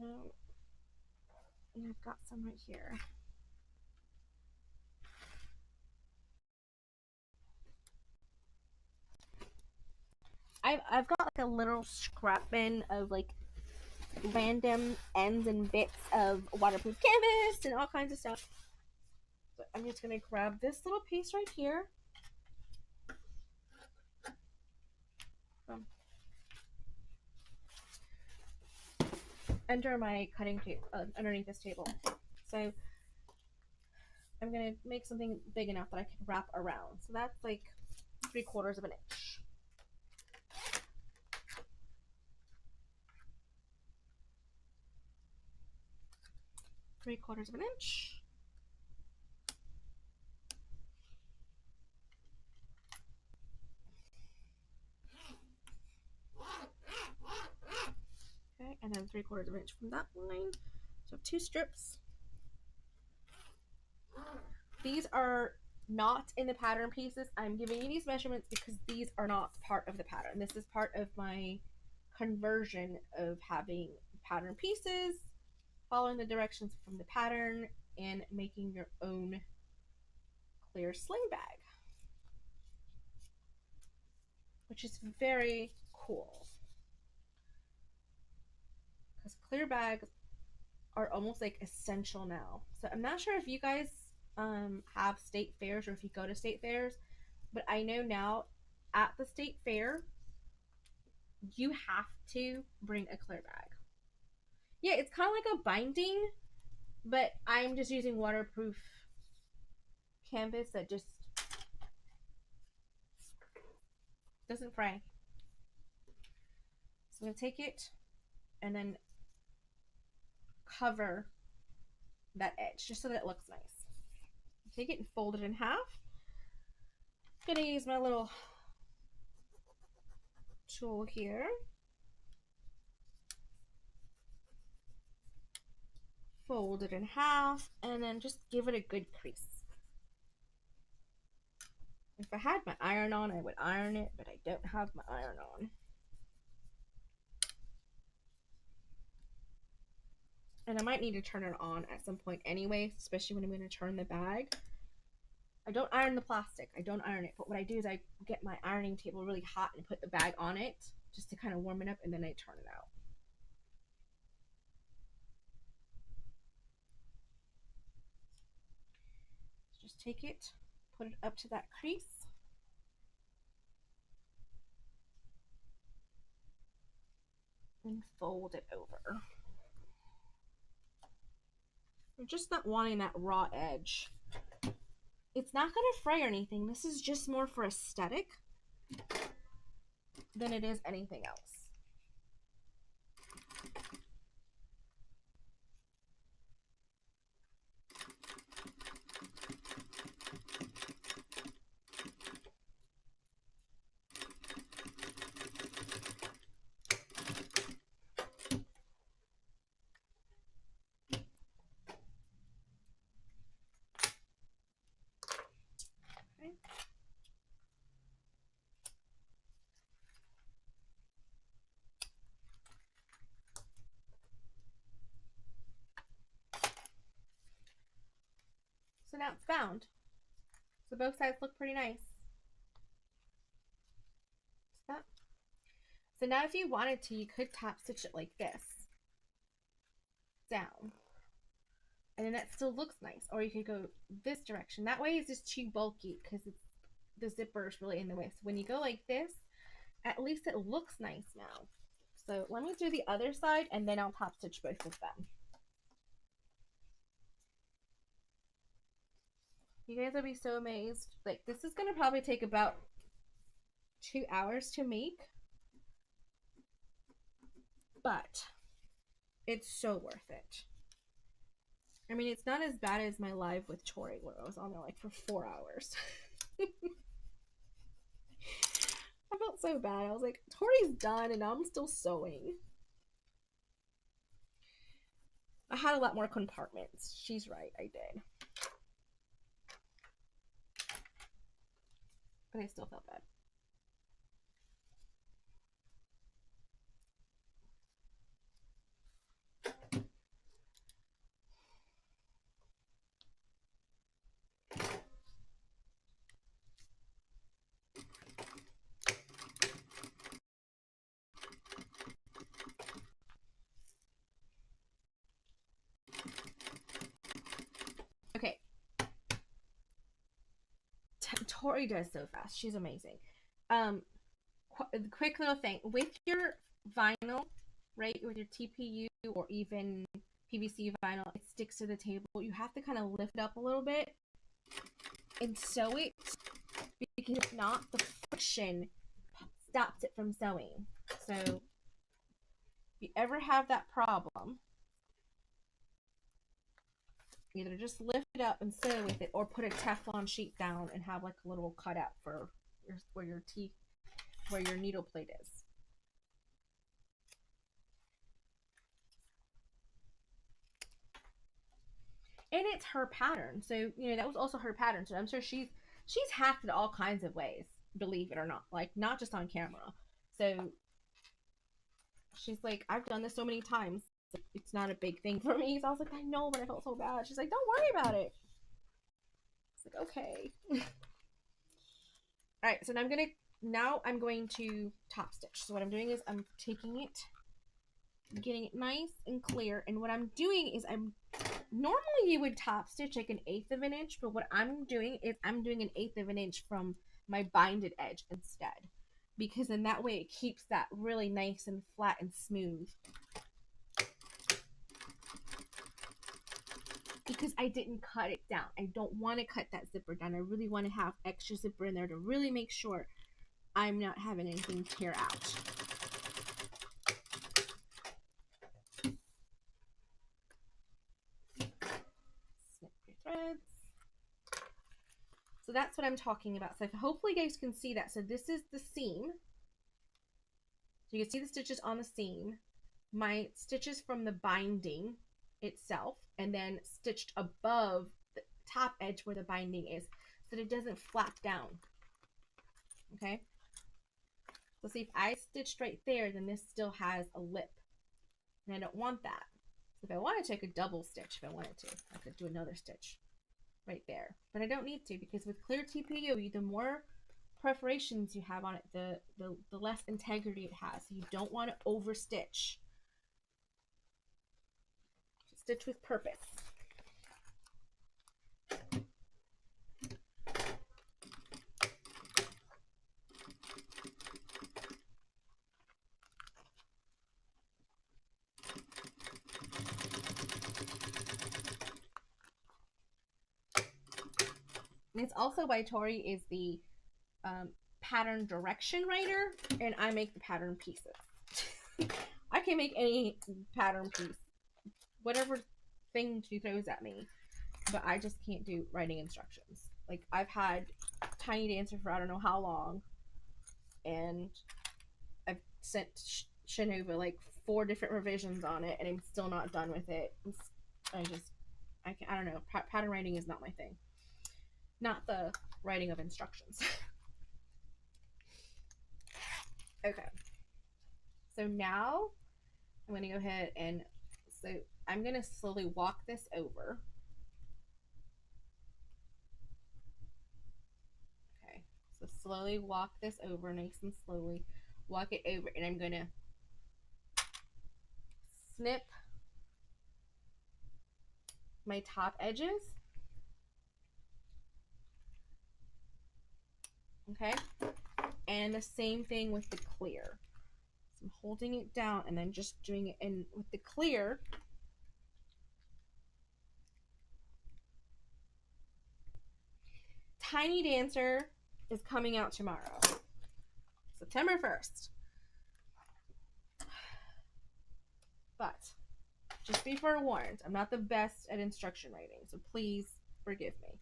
I've got some right here. I've got like a little scrap bin of like random ends and bits of waterproof canvas and all kinds of stuff. So I'm just gonna grab this little piece right here. Under my cutting table, underneath this table. So I'm gonna make something big enough that I can wrap around. So that's like 3/4 of an inch. Three-quarters of an inch. Okay, and then 3/4 of an inch from that line. So 2 strips. These are not in the pattern pieces. I'm giving you these measurements because these are not part of the pattern. This is part of my conversion of having pattern pieces, following the directions from the pattern, and making your own clear sling bag, which is very cool because clear bags are almost like essential now. So I'm not sure if you guys have state fairs or if you go to state fairs, but I know now at the state fair you have to bring a clear bag. Yeah, it's kind of like a binding, but I'm just using waterproof canvas that just doesn't fray. So I'm gonna take it and then cover that edge just so that it looks nice. Take it and fold it in half. I'm gonna use my little tool here. Fold it in half and then just give it a good crease. If I had my iron on, I would iron it, but I don't have my iron on. And I might need to turn it on at some point anyway, especially when I'm going to turn the bag. I don't iron the plastic. I don't iron it. But what I do is I get my ironing table really hot and put the bag on it just to kind of warm it up, and then I turn it out. Just take it, put it up to that crease. And fold it over. You're just not wanting that raw edge. It's not going to fray or anything. This is just more for aesthetic than it is anything else. So now it's bound. So both sides look pretty nice. So now if you wanted to, you could top stitch it like this. Down. And then that still looks nice. Or you could go this direction. That way it's just too bulky because the zipper is really in the way. So when you go like this, at least it looks nice now. So let me do the other side and then I'll top stitch both of them. You guys will be so amazed. Like, this is gonna probably take about 2 hours to make, but it's so worth it. I mean, it's not as bad as my live with Tori where I was on there like for 4 hours. I felt so bad. I was like, Tori's done and I'm still sewing. I had a lot more compartments. She's right, I did. But I still felt bad. Okay. Tori does so fast. She's amazing. Quick little thing. With your vinyl, right, with your TPU or even PVC vinyl, it sticks to the table. You have to kind of lift it up a little bit and sew it, because if not, the friction stops it from sewing. So if you ever have that problem, either just lift it up and sew with it, or put a Teflon sheet down and have like a little cutout for where your needle plate is. And it's her pattern, so you know that was also her pattern. So I'm sure she's hacked it all kinds of ways, believe it or not, like not just on camera. So she's like, I've done this so many times, it's not a big thing for me. So I was like, I know, but I felt so bad. She's like, don't worry about it. It's like, okay. All right, so now I'm going to top stitch. So what I'm doing is I'm taking it, getting it nice and clear, and what I'm doing is normally you would top stitch like 1/8 of an inch, but what I'm doing is I'm doing 1/8 of an inch from my binded edge instead, because in that way it keeps that really nice and flat and smooth. Because I didn't cut it down. I don't want to cut that zipper down. I really want to have extra zipper in there to really make sure I'm not having anything tear out. Snip your threads. So that's what I'm talking about. So hopefully you guys can see that. So this is the seam. So you can see the stitches on the seam. My stitches from the binding itself, and then stitched above the top edge where the binding is, so that it doesn't flap down. Okay, so see, if I stitched right there, then this still has a lip, and I don't want that. So if I wanted to, I could double stitch. If I wanted to, I could do another stitch right there, but I don't need to, because with clear TPU, the more perforations you have on it, the less integrity it has. So you don't want to over stitch. Stitch with purpose. And it's also why Tori is the pattern direction writer, and I make the pattern pieces. I can make any pattern piece, whatever thing she throws at me, but I just can't do writing instructions. Like, I've had Tiny Dancer for I don't know how long, and I've sent Shinova like 4 different revisions on it, and I'm still not done with it. I don't know. Pattern writing is not my thing. Not the writing of instructions. Okay. So now I'm going to go ahead and, so I'm going to slowly walk this over. Okay. So slowly walk this over, nice and slowly. Walk it over, and I'm going to snip my top edges. Okay. And the same thing with the clear. So I'm holding it down and then just doing it in with the clear. Tiny Dancer is coming out tomorrow, September 1st. But just be forewarned, I'm not the best at instruction writing, so please forgive me.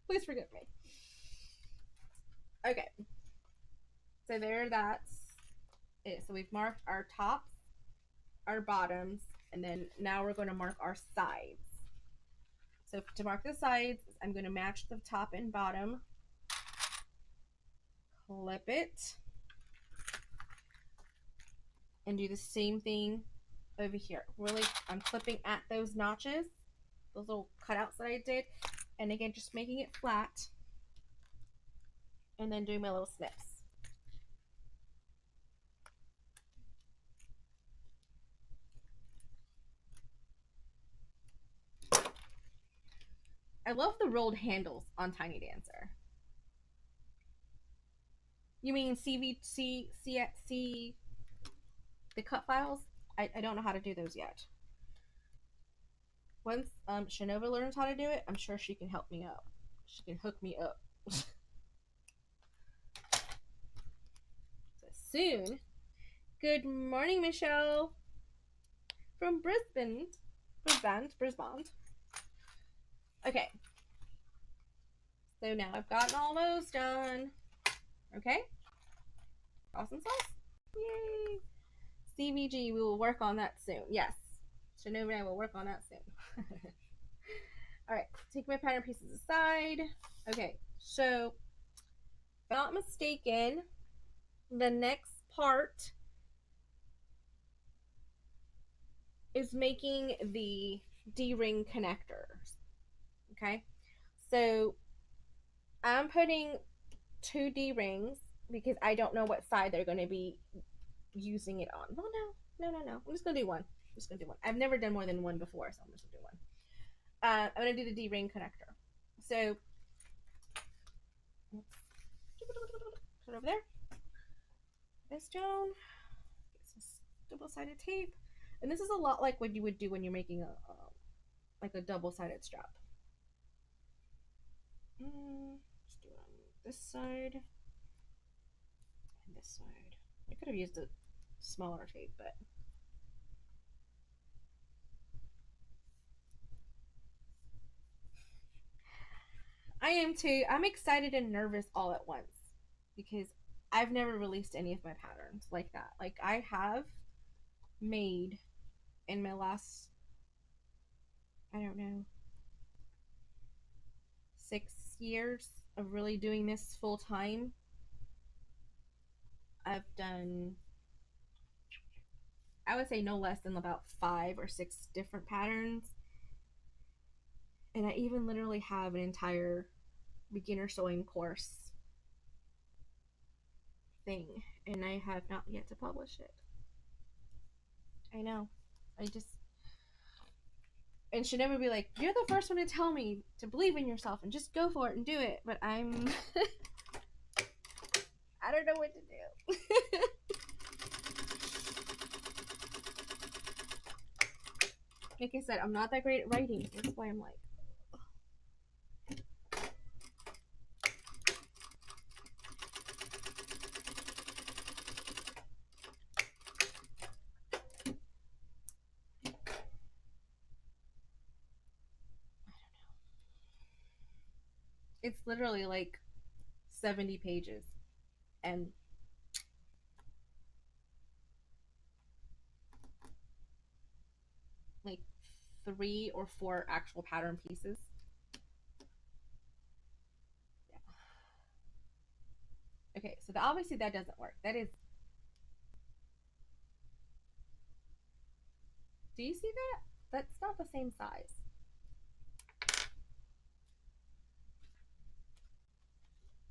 Please forgive me. Okay. So there, that's it. So we've marked our tops, our bottoms, and then now we're going to mark our sides. So to mark the sides, I'm going to match the top and bottom. Clip it. And do the same thing over here. Really, I'm clipping at those notches, those little cutouts that I did. And again, just making it flat. And then doing my little snips. I love the rolled handles on Tiny Dancer. You mean CVC, the cut files? I don't know how to do those yet. Once Shanova learns how to do it, I'm sure she can help me out. She can hook me up. So soon. Good morning, Michelle. From Brisbane. Okay. So now I've gotten all those done. Okay. Awesome sauce. Yay. CVG, we will work on that soon. Yes. Shanova and I will work on that soon. Alright, take my pattern pieces aside. Okay, so if I'm not mistaken, the next part is making the D-ring connectors. Okay, so I'm putting 2 D-rings because I don't know what side they're going to be using it on. No. I'm just going to do one. I've never done more than one before, so I'm just going to do one. I'm going to do the D-ring connector. So, put it over there. This down. Get some double-sided tape. And this is a lot like what you would do when you're making a double-sided strap. Let's do it on this side and this side. I could have used a smaller tape, but I am too. I'm excited and nervous all at once because I've never released any of my patterns like that. Like I have made in my last, I don't know, 6 years of really doing this full time. I've done, I would say no less than about 5 or 6 different patterns. And I even literally have an entire beginner sewing course thing, and I have not yet to publish it. I know. And should never be like, you're the first one to tell me to believe in yourself and just go for it and do it. But I'm I don't know what to do. Like I said, I'm not that great at writing. That's why I'm like, it's literally like 70 pages and like 3 or 4 actual pattern pieces. Yeah. Okay, so obviously that doesn't work. That is, do you see that? That's not the same size.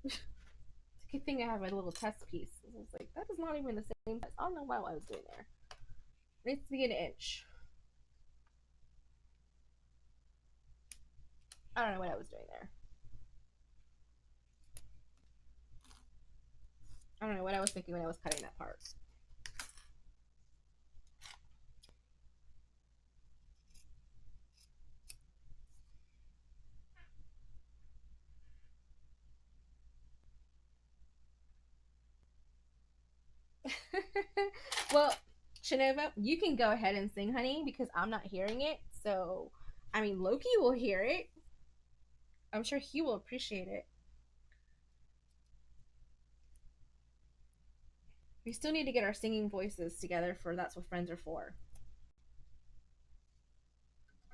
It's a good thing I have my little test piece. I was like, that is not even the same size. I don't know what I was doing there. It needs to be an inch. I don't know what I was doing there. I don't know what I was thinking when I was cutting that part. Well, Shanova, you can go ahead and sing, honey, because I'm not hearing it. So, I mean, Loki will hear it. I'm sure he will appreciate it. We still need to get our singing voices together for That's What Friends Are For.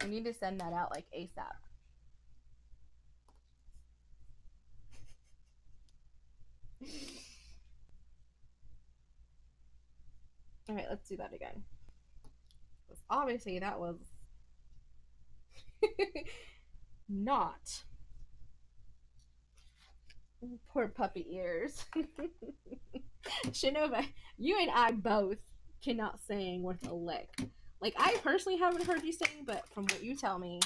We need to send that out like ASAP. All right, let's do that again. Because obviously that was not. Poor puppy ears. Shanova, you and I both cannot sing worth a lick. Like, I personally haven't heard you sing, but from what you tell me,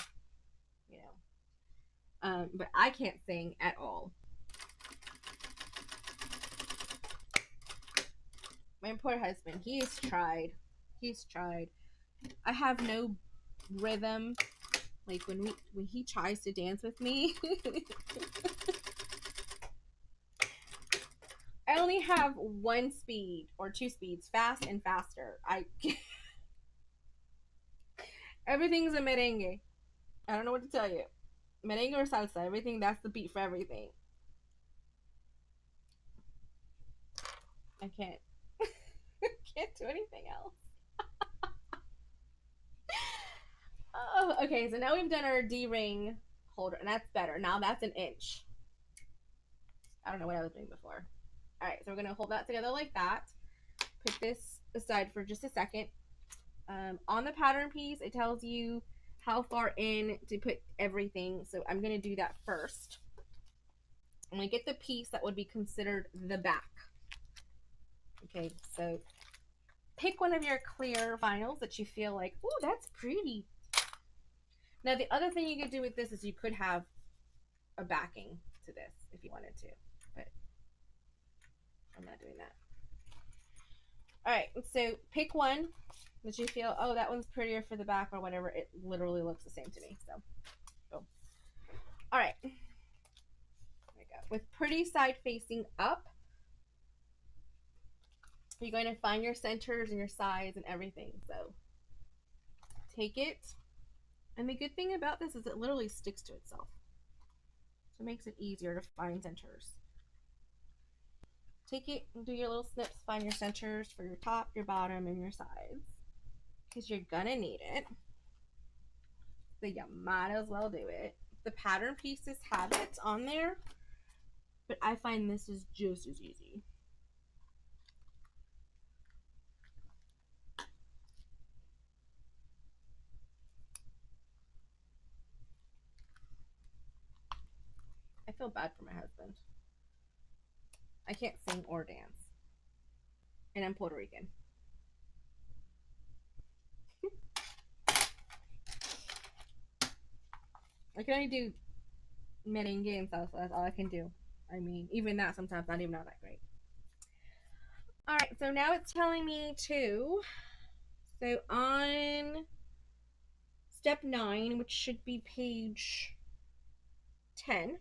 you know. But I can't sing at all. My poor husband, he's tried. He's tried. I have no rhythm. Like when he tries to dance with me, I only have one speed or two speeds, fast and faster. Everything's a merengue. I don't know what to tell you. Merengue or salsa, everything, that's the beat for everything. I can't. Can't do anything else. Oh, okay, so now we've done our D-ring holder, and that's better. Now that's an inch. I don't know what I was doing before. All right, so we're gonna hold that together like that. Put this aside for just a second. On the pattern piece, it tells you how far in to put everything. So I'm gonna do that first. I'm gonna get the piece that would be considered the back. Okay, so pick one of your clear vinyls that you feel like, oh, that's pretty. Now, the other thing you could do with this is you could have a backing to this if you wanted to, but I'm not doing that. All right, so pick one that you feel, oh, that one's prettier for the back or whatever. It literally looks the same to me, so boom. All right, there we go. With pretty side facing up, you're going to find your centers and your sides and everything. So take it, and the good thing about this is it literally sticks to itself. So it makes it easier to find centers. Take it and do your little snips, find your centers for your top, your bottom, and your sides. Because you're gonna need it. So you might as well do it. The pattern pieces have it on there, but I find this is just as easy. I feel bad for my husband. I can't sing or dance. And I'm Puerto Rican. I can only do merengue and salsa. That's all I can do. I mean, even that sometimes not even that great. All right, so now it's telling me to. So on step 9, which should be page 10,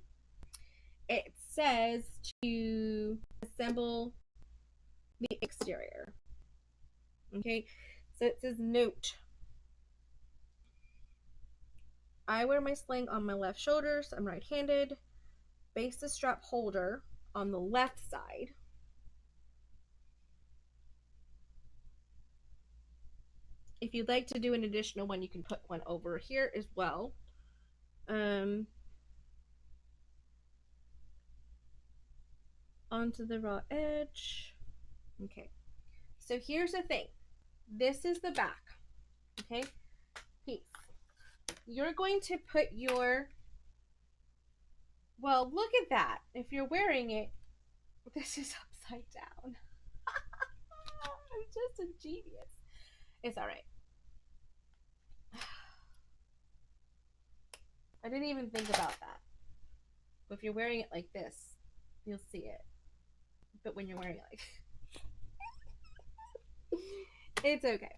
it says to assemble the exterior. Okay, so it says note. I wear my sling on my left shoulder, so I'm right-handed. Base the strap holder on the left side. If you'd like to do an additional one, you can put one over here as well. Onto the raw edge. Okay, so here's the thing. This is the back. Okay, piece. You're going to put your, well, look at that. If you're wearing it, this is upside down. I'm just a genius. It's all right. I didn't even think about that. But if you're wearing it like this, you'll see it. but when you're wearing like it's okay.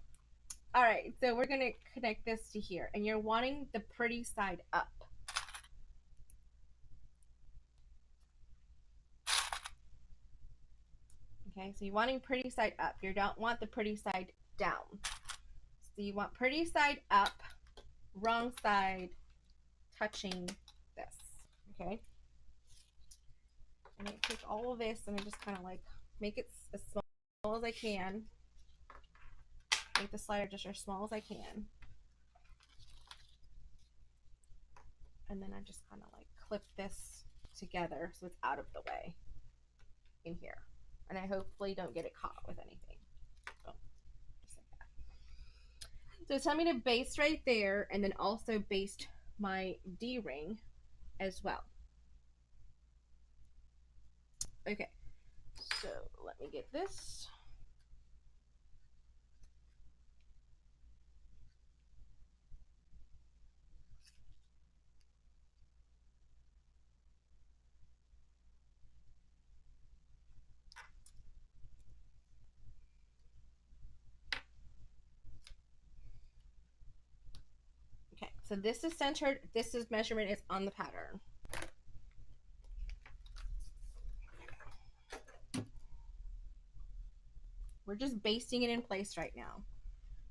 All right, so we're gonna connect this to here, and you're wanting the pretty side up. Okay, so you're wanting pretty side up. You don't want the pretty side down. So you want pretty side up, wrong side touching this. Okay. And I take all of this and I just kind of like make it as small as I can. Make the slider just as small as I can. And then I just kind of like clip this together so it's out of the way in here. And I hopefully don't get it caught with anything. So, just like that. So tell me to baste right there and then also baste my D-ring as well. Okay, so let me get this. Okay, so this is centered. This is measurement is on the pattern. We're just basting it in place right now.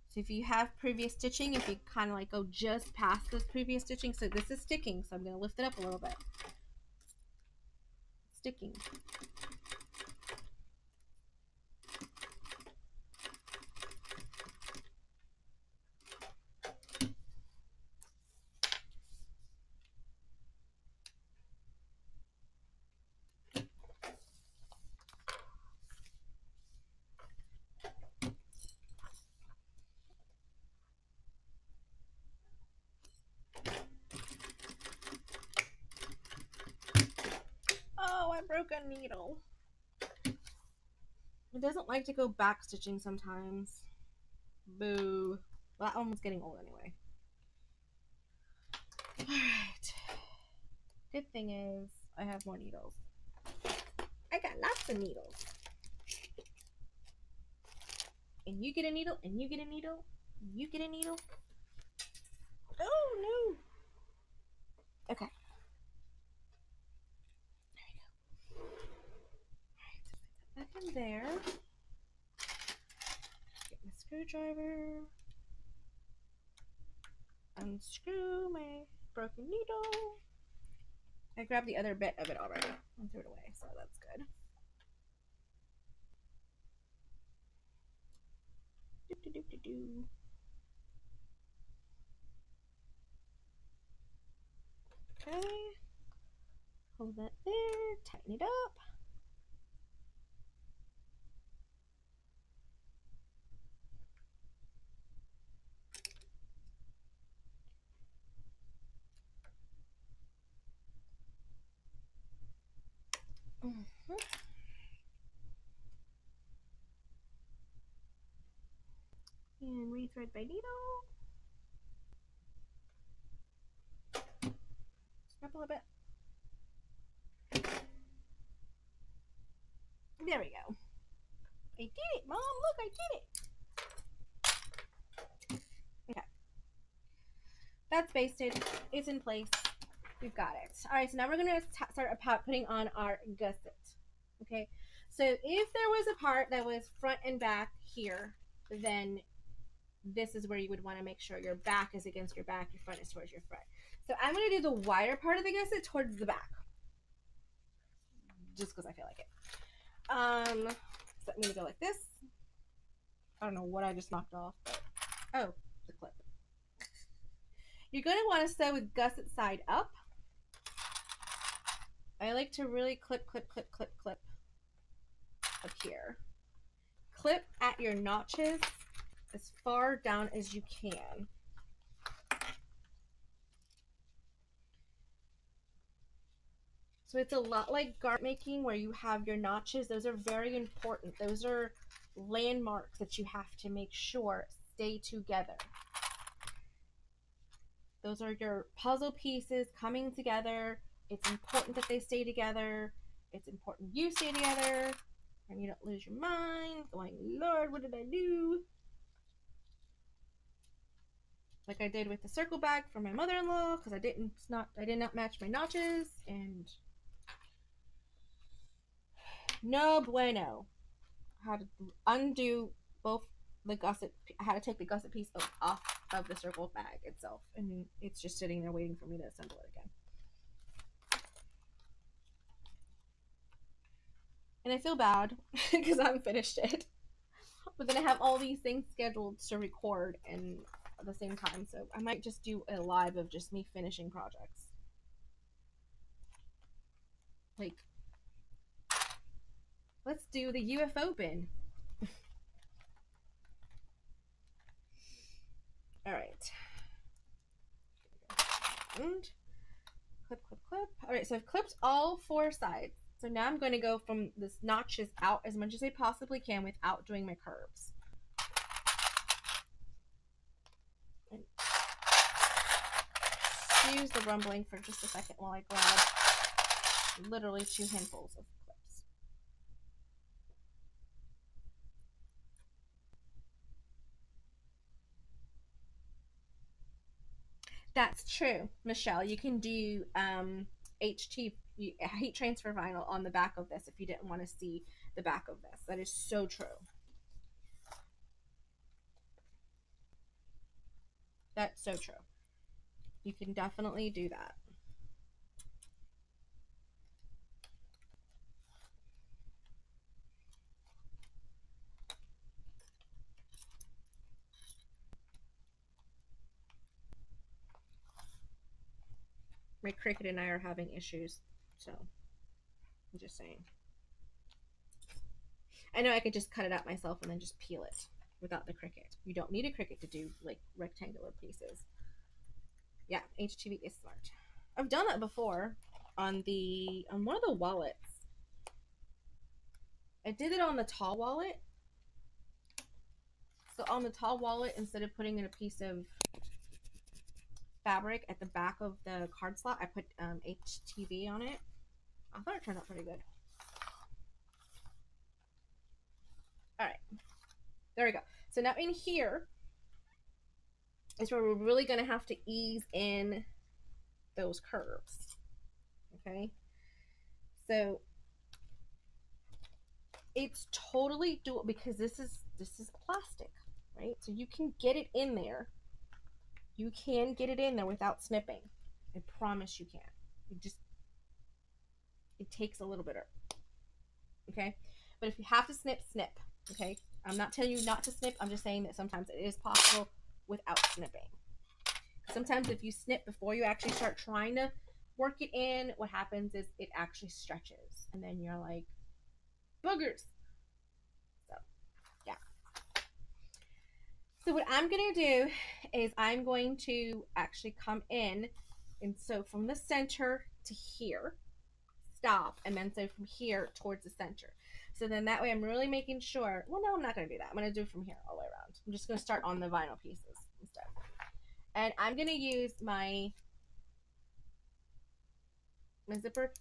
So if you have previous stitching, if you kind of like go just past this previous stitching, so this is sticking, so I'm going to lift it up a little bit. Sticking. Oh, I broke a needle. It doesn't like to go back stitching sometimes. Boo. Well, that one was getting old anyway. Alright. Good thing is I have more needles. I got lots of needles. And you get a needle, and you get a needle, and you get a needle. Oh no. Okay. There we go. Alright, so put that back in there. Get my screwdriver. Unscrew my broken needle. I grabbed the other bit of it already and threw it away, so that's good. Do. Okay. Hold that there. Tighten it up. And rethread my needle. Scrap a little bit. There we go. I did it, Mom. Look, I did it. Okay. That's basted. It's in place. We've got it. All right, so now we're going to start putting on our gusset. Okay, so if there was a part that was front and back here, then this is where you would want to make sure your back is against your back, your front is towards your front. So I'm going to do the wider part of the gusset towards the back, just because I feel like it. So I'm going to go like this. I don't know what I just knocked off, but oh, the clip. You're going to want to sew with gusset side up. I like to really clip, clip, clip, clip, clip up here. Clip at your notches as far down as you can. So it's a lot like garment making where you have your notches. Those are very important. Those are landmarks that you have to make sure stay together. Those are your puzzle pieces coming together. It's important that they stay together. It's important you stay together. And you don't lose your mind going, Lord, what did I do? Like I did with the circle bag for my mother-in-law, because I did not match my notches, and no bueno. I had to undo both the gusset. I had to take the gusset piece off of the circle bag itself, and it's just sitting there waiting for me to assemble it again. And I feel bad because I haven't finished it. But then I have all these things scheduled to record and at the same time, so I might just do a live of just me finishing projects. Like, let's do the UFO bin. Alright. And clip, clip, clip. Alright, so I've clipped all 4 sides. So now I'm going to go from this notches out as much as I possibly can without doing my curves. Excuse the rumbling for just a second while I grab literally 2 handfuls of clips. That's true, Michelle. You can do heat transfer vinyl on the back of this if you didn't want to see the back of this. That is so true. That's so true. You can definitely do that. My Cricut and I are having issues, so I'm just saying. I know I could just cut it out myself and then just peel it without the Cricut. You don't need a Cricut to do like rectangular pieces. Yeah, HTV is smart. I've done that before on one of the wallets. I did it on the tall wallet. So on the tall wallet, instead of putting in a piece of fabric at the back of the card slot, I put HTV on it. I thought it turned out pretty good. All right, there we go. So now in here is where we're really going to have to ease in those curves. Okay, so it's totally doable because this is plastic, right? So you can get it in there. You can get it in there without snipping. I promise you can. It takes a little bit of, okay? But if you have to snip, snip, okay? I'm not telling you not to snip. I'm just saying that sometimes it is possible without snipping. Sometimes if you snip before you actually start trying to work it in, what happens is it actually stretches. And then you're like, boogers. So, yeah. So what I'm going to do is I'm going to actually come in. And so from the center to here, stop, and then so from here towards the center. So then that way I'm really making sure, well, no, I'm not going to do that. I'm going to do from here all the way around. I'm just going to start on the vinyl pieces instead. And I'm going to use my zipper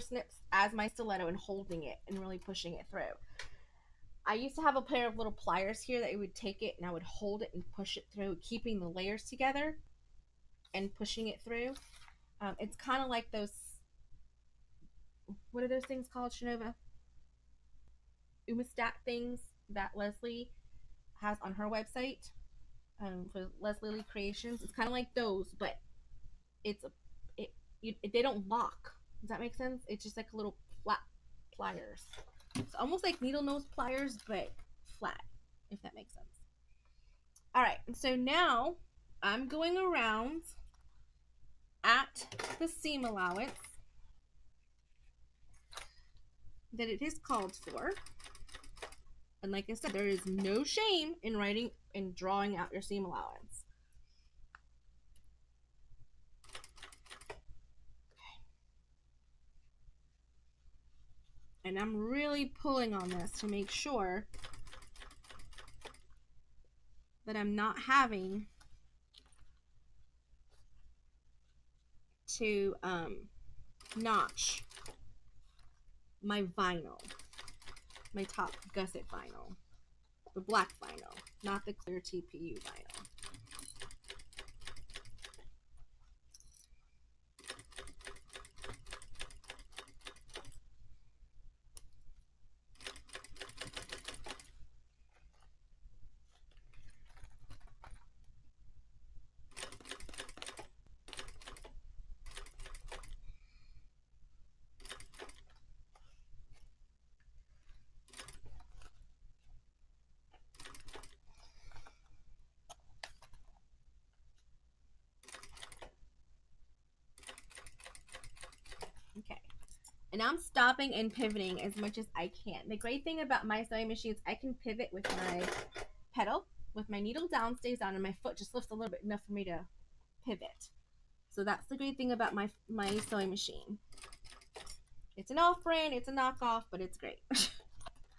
snips as my stiletto and holding it and really pushing it through. I used to have a pair of little pliers here that I would take it and I would hold it and push it through, keeping the layers together and pushing it through. It's kind of like those, what are those things called, Shanova? Umestat things that Leslie has on her website for Leslie Lee Creations. It's kind of like those, but they don't lock. Does that make sense? It's just like a little flat pliers. It's almost like needle nose pliers, but flat, if that makes sense. All right, so now I'm going around at the seam allowance that it is called for. And like I said, there is no shame in writing and drawing out your seam allowance. And I'm really pulling on this to make sure that I'm not having to notch my vinyl, my top gusset vinyl, the black vinyl, not the clear TPU vinyl. Okay. And I'm stopping and pivoting as much as I can. The great thing about my sewing machine is I can pivot with my pedal, with my needle down, stays down, and my foot just lifts a little bit, enough for me to pivot. So that's the great thing about my sewing machine. It's an off-brand, it's a knockoff, but it's great.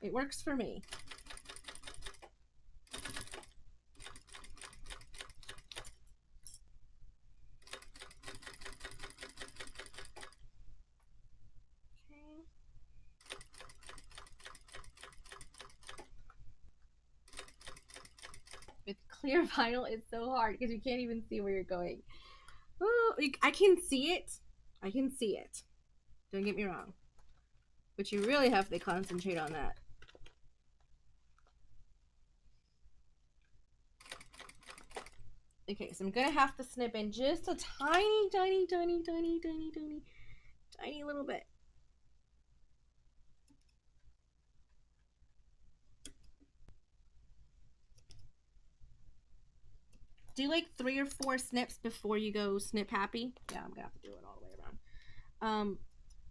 It works for me. With clear vinyl, it's so hard because you can't even see where you're going. Oh, I can see it. I can see it. Don't get me wrong. But you really have to concentrate on that. Okay, so I'm gonna have to snip in just a tiny, tiny, tiny, tiny, tiny, tiny, tiny little bit. Do like 3 or 4 snips before you go snip happy. Yeah, I'm gonna have to do it all the way around.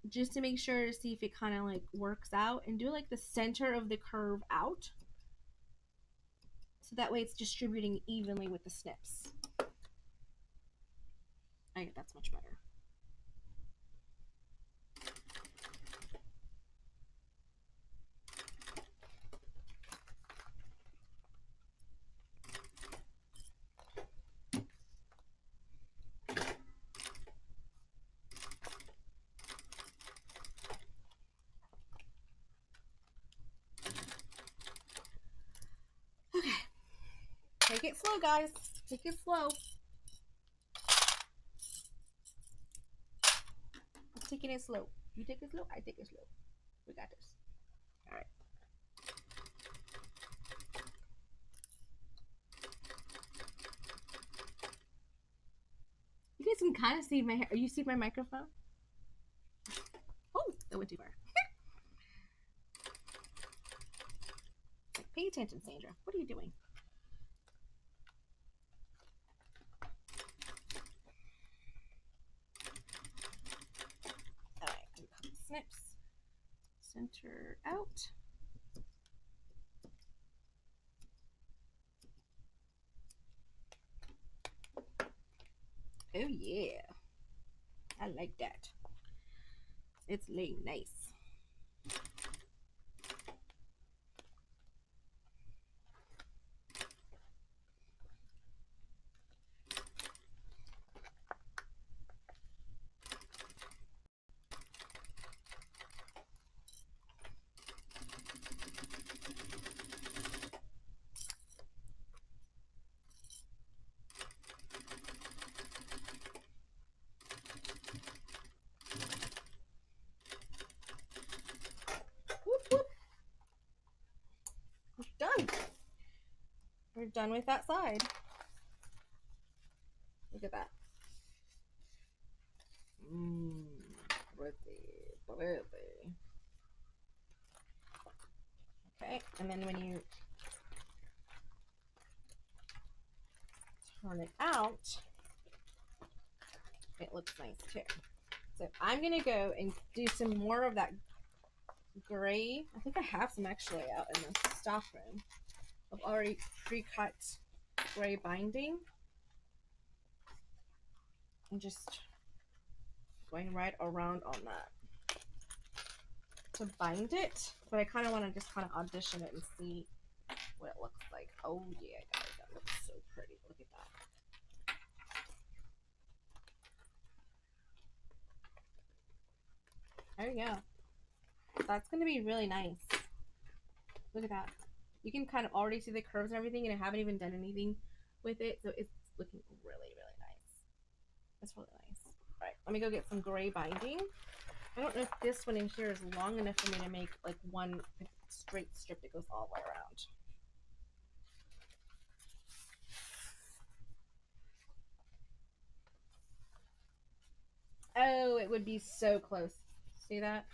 Just to make sure to see if it kind of like works out, and do like the center of the curve out. So that way it's distributing evenly with the snips. I think that's much better. Okay. Take it slow, guys. Take it slow. I'm taking it slow. You take it slow, I take it slow. We got this. All right. You guys can kind of see my hair. You see my microphone? Oh, that went too far. Pay attention, Sandra. What are you doing? All right, a couple snips. Center out. Oh yeah, I like that. It's laying nice. Done. We're done with that side. Look at that. Pretty. Okay, and then when you turn it out, it looks nice too. So I'm gonna go and do some more of that gray. I think I have some actually out in the stock room of already pre-cut gray binding, and just going right around on that to bind it. But I kind of want to just kind of audition it and see what it looks like. Oh yeah, guys, that looks so pretty. Look at that. There you go. That's going to be really nice. Look at that. You can kind of already see the curves and everything, and I haven't even done anything with it, so it's looking really, really nice. That's really nice. All right, let me go get some gray binding. I don't know if this one in here is long enough for me to make like one straight strip that goes all the way around. Oh, it would be so close. See that?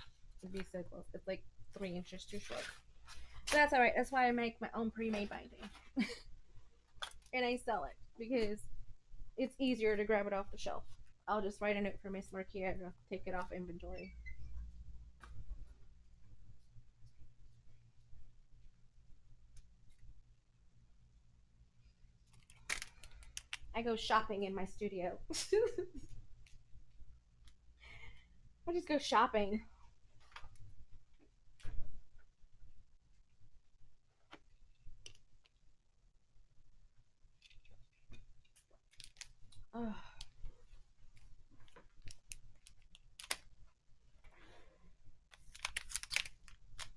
It would be so close. It's like 3 inches too short. But that's alright. That's why I make my own pre-made binding. And I sell it because it's easier to grab it off the shelf. I'll just write a note for Miss Marquia to take it off inventory. I go shopping in my studio. I just go shopping. Oh.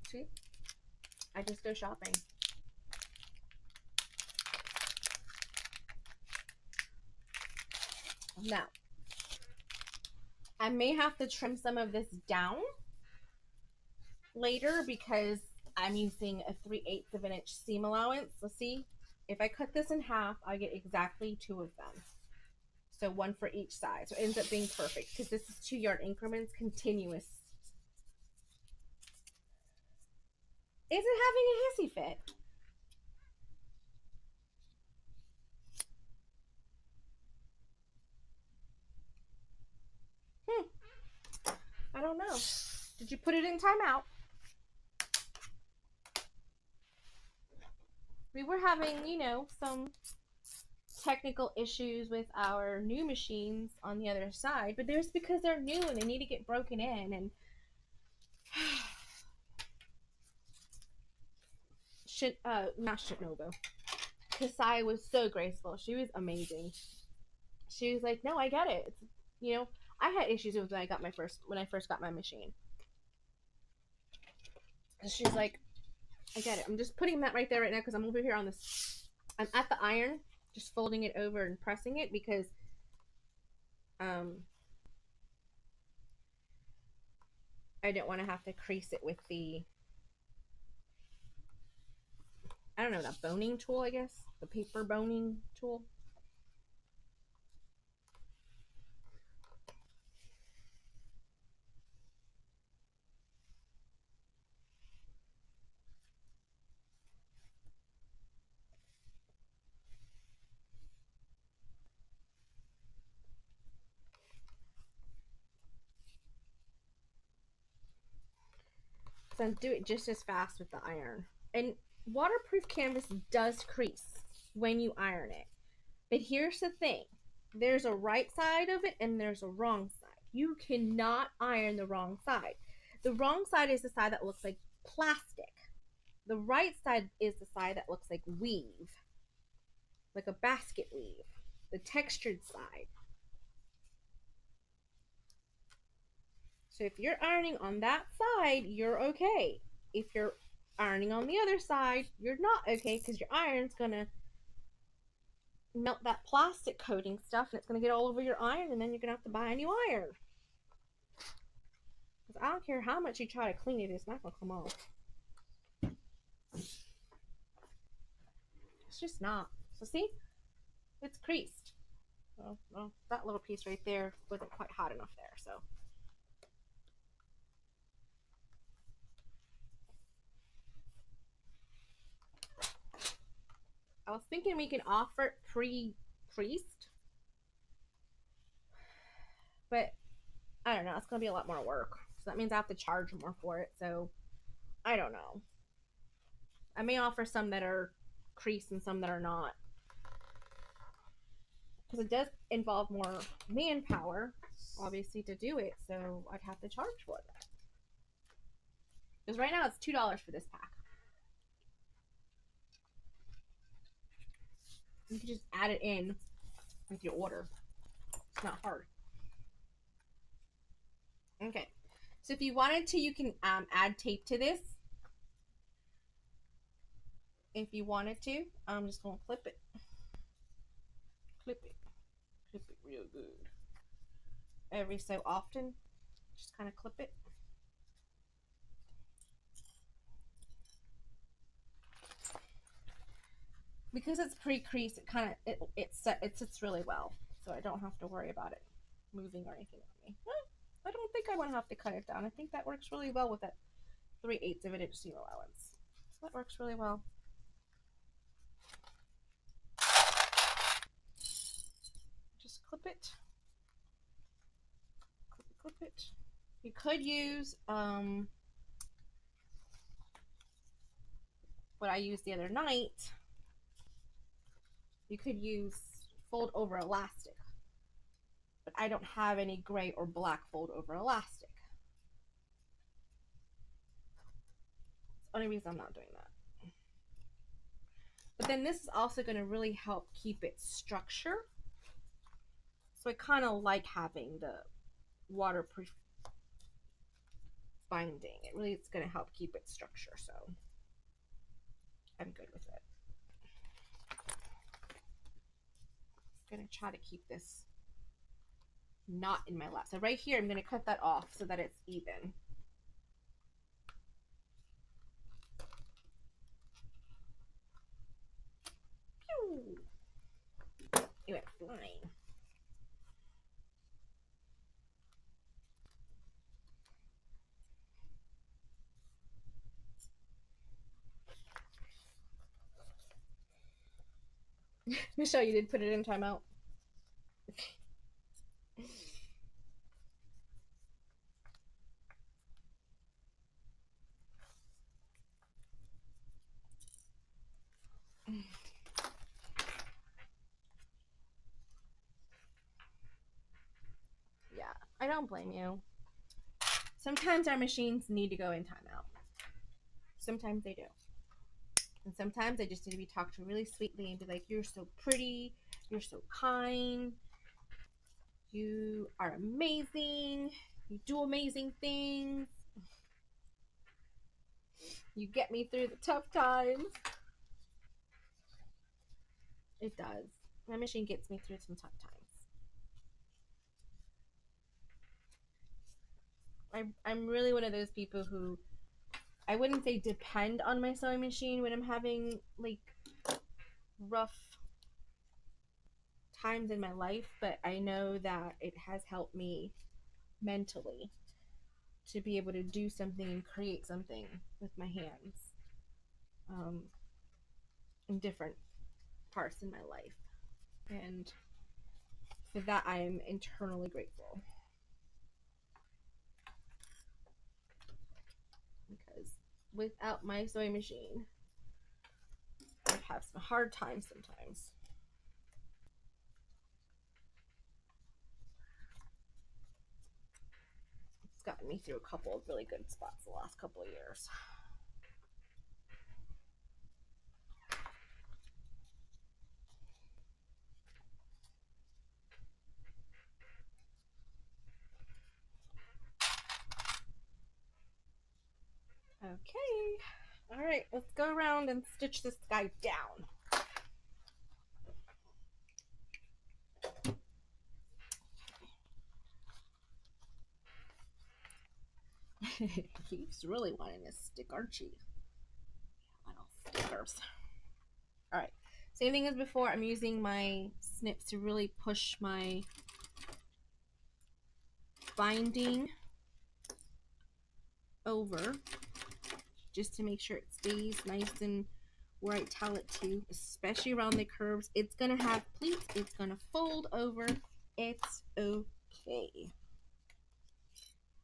See? I just go shopping. Now, I may have to trim some of this down later because I'm using a 3/8 of an inch seam allowance. So see, if I cut this in half, I get exactly 2 of them. So 1 for each side. So it ends up being perfect because this is 2-yard increments, continuous. Is it having a hissy fit? I don't know. Did you put it in timeout? We were having, you know, some technical issues with our new machines on the other side, but there's because they're new and they need to get broken in. And not Shinobu. Kasai was so graceful. She was amazing. She was like, "No, I get it. It's, you know, I had issues with when I first got my machine." And she's like, "I get it. I'm just putting that right there right now because I'm over here on this. I'm at the iron, just folding it over and pressing it because I didn't want to have to crease it with the, I don't know, that boning tool, I guess, the paper boning tool." So do it just as fast with the iron. And waterproof canvas does crease when you iron it. But here's the thing. There's a right side of it and there's a wrong side. You cannot iron the wrong side. The wrong side is the side that looks like plastic. The right side is the side that looks like weave. Like a basket weave. The textured side. So if you're ironing on that side, you're okay. If you're ironing on the other side, you're not okay because your iron's gonna melt that plastic coating stuff and it's gonna get all over your iron and then you're gonna have to buy a new iron. Because I don't care how much you try to clean it, it's not gonna come off. It's just not. So see? It's creased. Well, that little piece right there wasn't quite hot enough there, so. I was thinking we can offer it pre-creased, but I don't know. It's gonna be a lot more work, so that means I have to charge more for it. So I don't know. I may offer some that are creased and some that are not, because it does involve more manpower, obviously, to do it. So I'd have to charge for that. Because right now it's $2 for this pack. You can just add it in with your order. It's not hard. Okay, So if you wanted to, you can add tape to this. If you wanted to, I'm just gonna clip it. Clip it. Clip it real good. Every so often, just kind of clip it. Because it's pre-creased, it kind of it sits really well, so I don't have to worry about it moving or anything on me. I don't think I want to have to cut it down. I think that works really well with that 3/8 of an inch seam allowance. So that works really well. Just clip it. Clip it. You could use what I used the other night. You could use fold over elastic, but I don't have any gray or black fold over elastic. That's the only reason I'm not doing that. But then this is also going to really help keep its structure. So I kind of like having the waterproof binding. It really is going to help keep its structure, so I'm good with it. I'm going to try to keep this not in my lap. So right here, I'm going to cut that off so that it's even. Pew! It went flying. Michelle, you did put it in timeout. Yeah, I don't blame you. Sometimes our machines need to go in timeout. Sometimes they do. And sometimes I just need to be talked to really sweetly and be like, you're so pretty, you're so kind, you are amazing, you do amazing things, you get me through the tough times. It does. My machine gets me through some tough times. I'm really one of those people who, I wouldn't say depend on my sewing machine when I'm having like rough times in my life, but I know that it has helped me mentally to be able to do something and create something with my hands in different parts in my life. And for that, I am internally grateful. Because without my sewing machine, I'd have some hard times sometimes. It's gotten me through a couple of really good spots the last couple of years. Okay. All right, let's go around and stitch this guy down. He's really wanting to stick, aren't you? Little stickers. All right, same thing as before. I'm using my snips to really push my binding over, just to make sure it stays nice and where I tell it to, especially around the curves. It's gonna have pleats, it's gonna fold over, it's okay.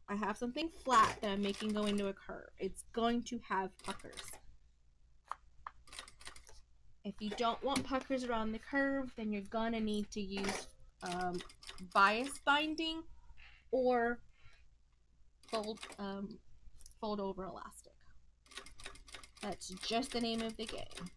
I have something flat that I'm making go into a curve. It's going to have puckers. If you don't want puckers around the curve, then you're gonna need to use bias binding or fold over elastic. That's just the name of the game.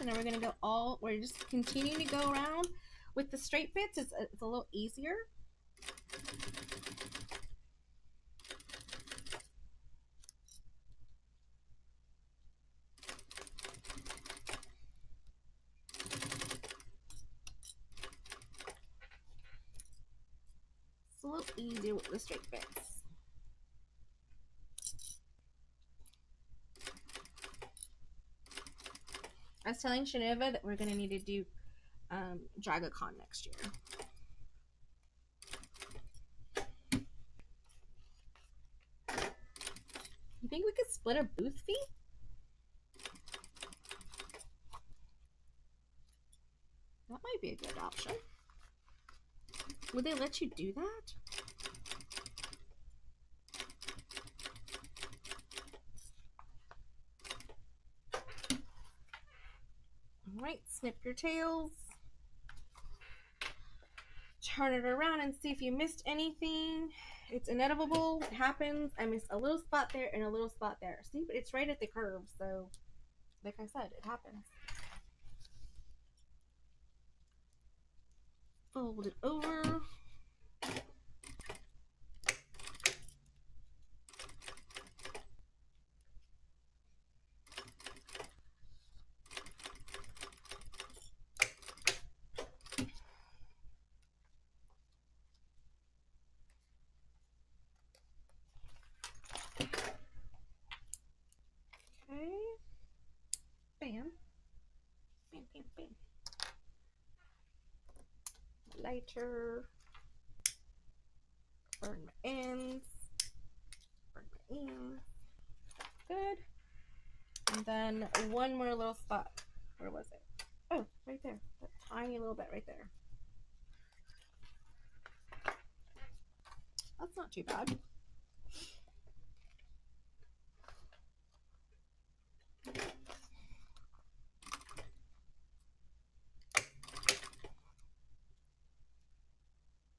So now we're going to go we're just continuing to go around with the straight bits. It's a little easier. It's a little easier with the straight bits. I was telling Shanova that we're going to need to do DragaCon next year. You think we could split a booth fee? That might be a good option. Would they let you do that? Alright, snip your tails. Turn it around and see if you missed anything. It's inevitable. It happens. I missed a little spot there and a little spot there. See, but it's right at the curve, so like I said, it happens. Fold it over. Okay. Bam. Bam, bam, bam. Lighter. Burn my ends. Burn my ends. Good. And then one more little spot. Where was it? Oh, right there. That tiny little bit right there. That's not too bad.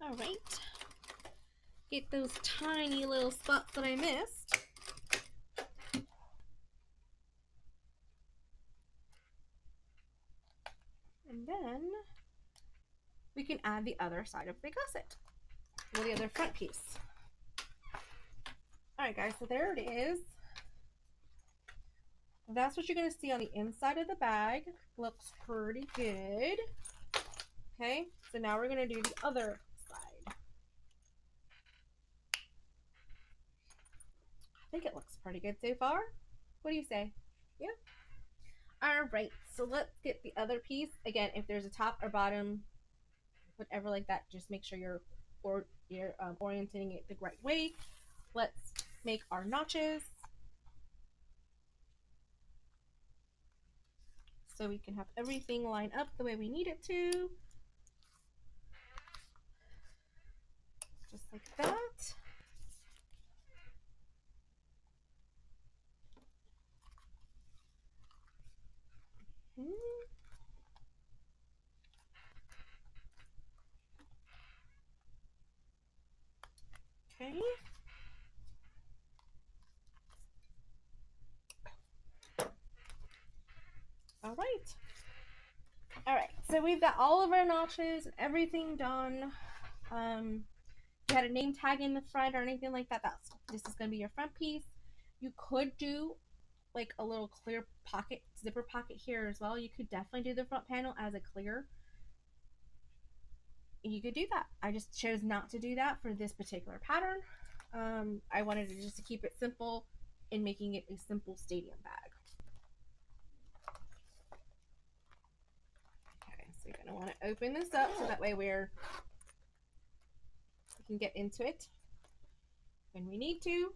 All right. Get those tiny little spots that I missed. And then we can add the other side of the gusset, or the other front piece. All right, guys, so there it is. That's what you're going to see on the inside of the bag. Looks pretty good. Okay, so now we're going to do the other side. I think it looks pretty good so far. What do you say? Yeah? All right, so let's get the other piece. Again, if there's a top or bottom, whatever like that, just make sure you're orienting it the right way. Let's make our notches so we can have everything line up the way we need it to. Just like that. Okay. All right. All right, so we've got all of our notches and everything done. You had a name tag in the front or anything like that, this is going to be your front piece. You could do like a little clear pocket, zipper pocket here as well. You could definitely do the front panel as a clear. You could do that. I just chose not to do that for this particular pattern. I wanted to just keep it simple in making it a simple stadium bag. Okay, so you're going to want to open this up so that way we can get into it when we need to.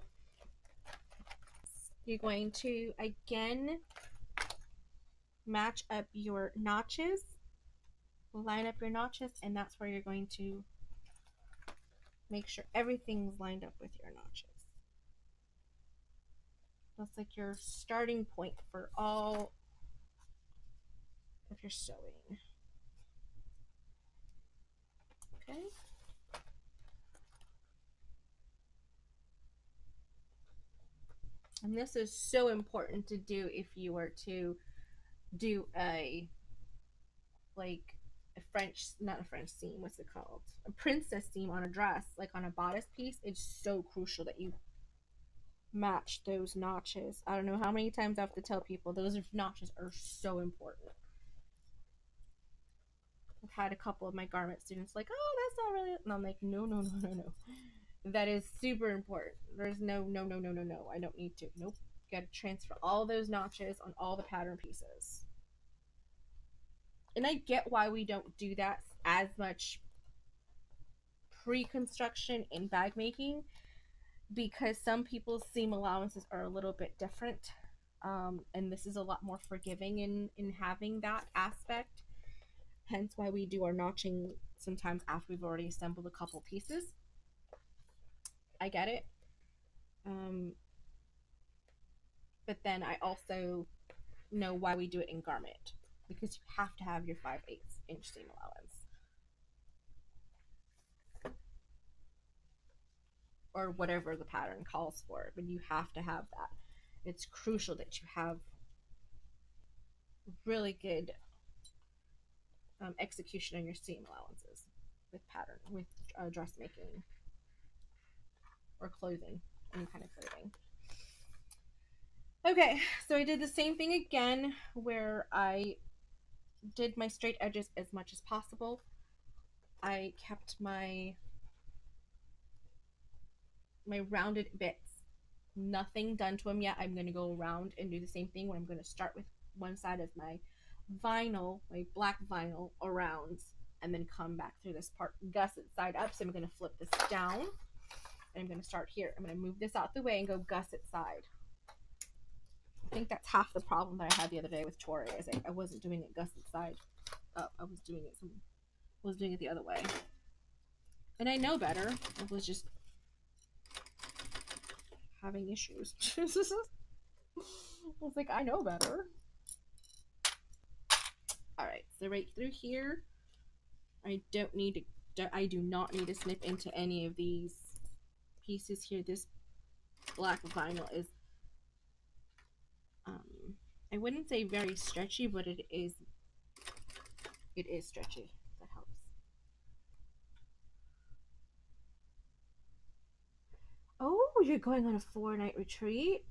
You're going to again match up your notches, line up your notches, and that's where you're going to make sure everything's lined up with your notches. That's like your starting point for all of your sewing. Okay. And this is so important to do if you were to do a like a French, not a French seam, what's it called? A princess seam on a dress, like on a bodice piece, it's so crucial that you match those notches. I don't know how many times I have to tell people those notches are so important. I've had a couple of my garment students like, oh, that's not really, and I'm like, no, no, no, no, no. That is super important. There's no, no, no, no, no, no. I don't need to. Nope. You gotta transfer all those notches on all the pattern pieces. And I get why we don't do that as much pre-construction in bag making, because some people's seam allowances are a little bit different, and this is a lot more forgiving in having that aspect, hence why we do our notching sometimes after we've already assembled a couple pieces. I get it, but then I also know why we do it in garment, because you have to have your 5/8 inch seam allowance, or whatever the pattern calls for, but you have to have that. It's crucial that you have really good execution on your seam allowances with pattern, with dressmaking or clothing, any kind of clothing. Okay, so I did the same thing again where I did my straight edges as much as possible. I kept my rounded bits, nothing done to them yet. I'm going to go around and do the same thing where I'm going to start with one side of my vinyl, my black vinyl, around, and then come back through this part, gusset side up. So I'm going to flip this down, and I'm going to start here. I'm going to move this out the way and go gusset side. I think that's half the problem that I had the other day with Tori. Is I wasn't doing it gusset side up. I was doing it the other way, and I know better. I was just having issues. I was like, I know better. All right, so right through here, I do not need to snip into any of these pieces here. This black vinyl is, I wouldn't say very stretchy, but it is stretchy. That helps. Oh, you're going on a 4-night retreat?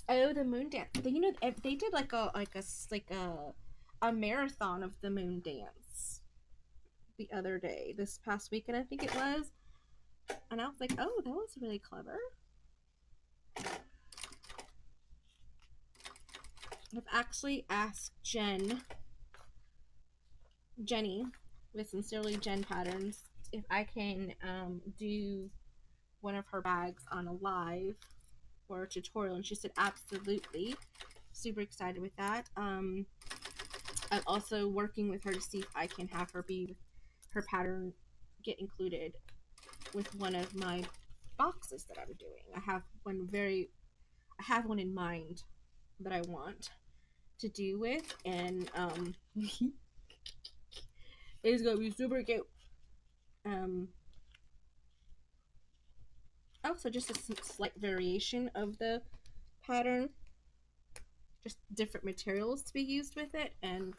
Oh, the moon dance. They did like a marathon of the moon dance the other day, this past weekend, I think it was. And I was like, oh, that was really clever. I've actually asked Jenny with Sincerely Jen Patterns if I can do one of her bags on a live or a tutorial, and she said absolutely. Super excited with that. I'm also working with her to see if I can have her pattern get included with one of my boxes that I'm doing. I have one in mind that I want to do with, and it's gonna be super cute. Also just a slight variation of the pattern, just different materials to be used with it. And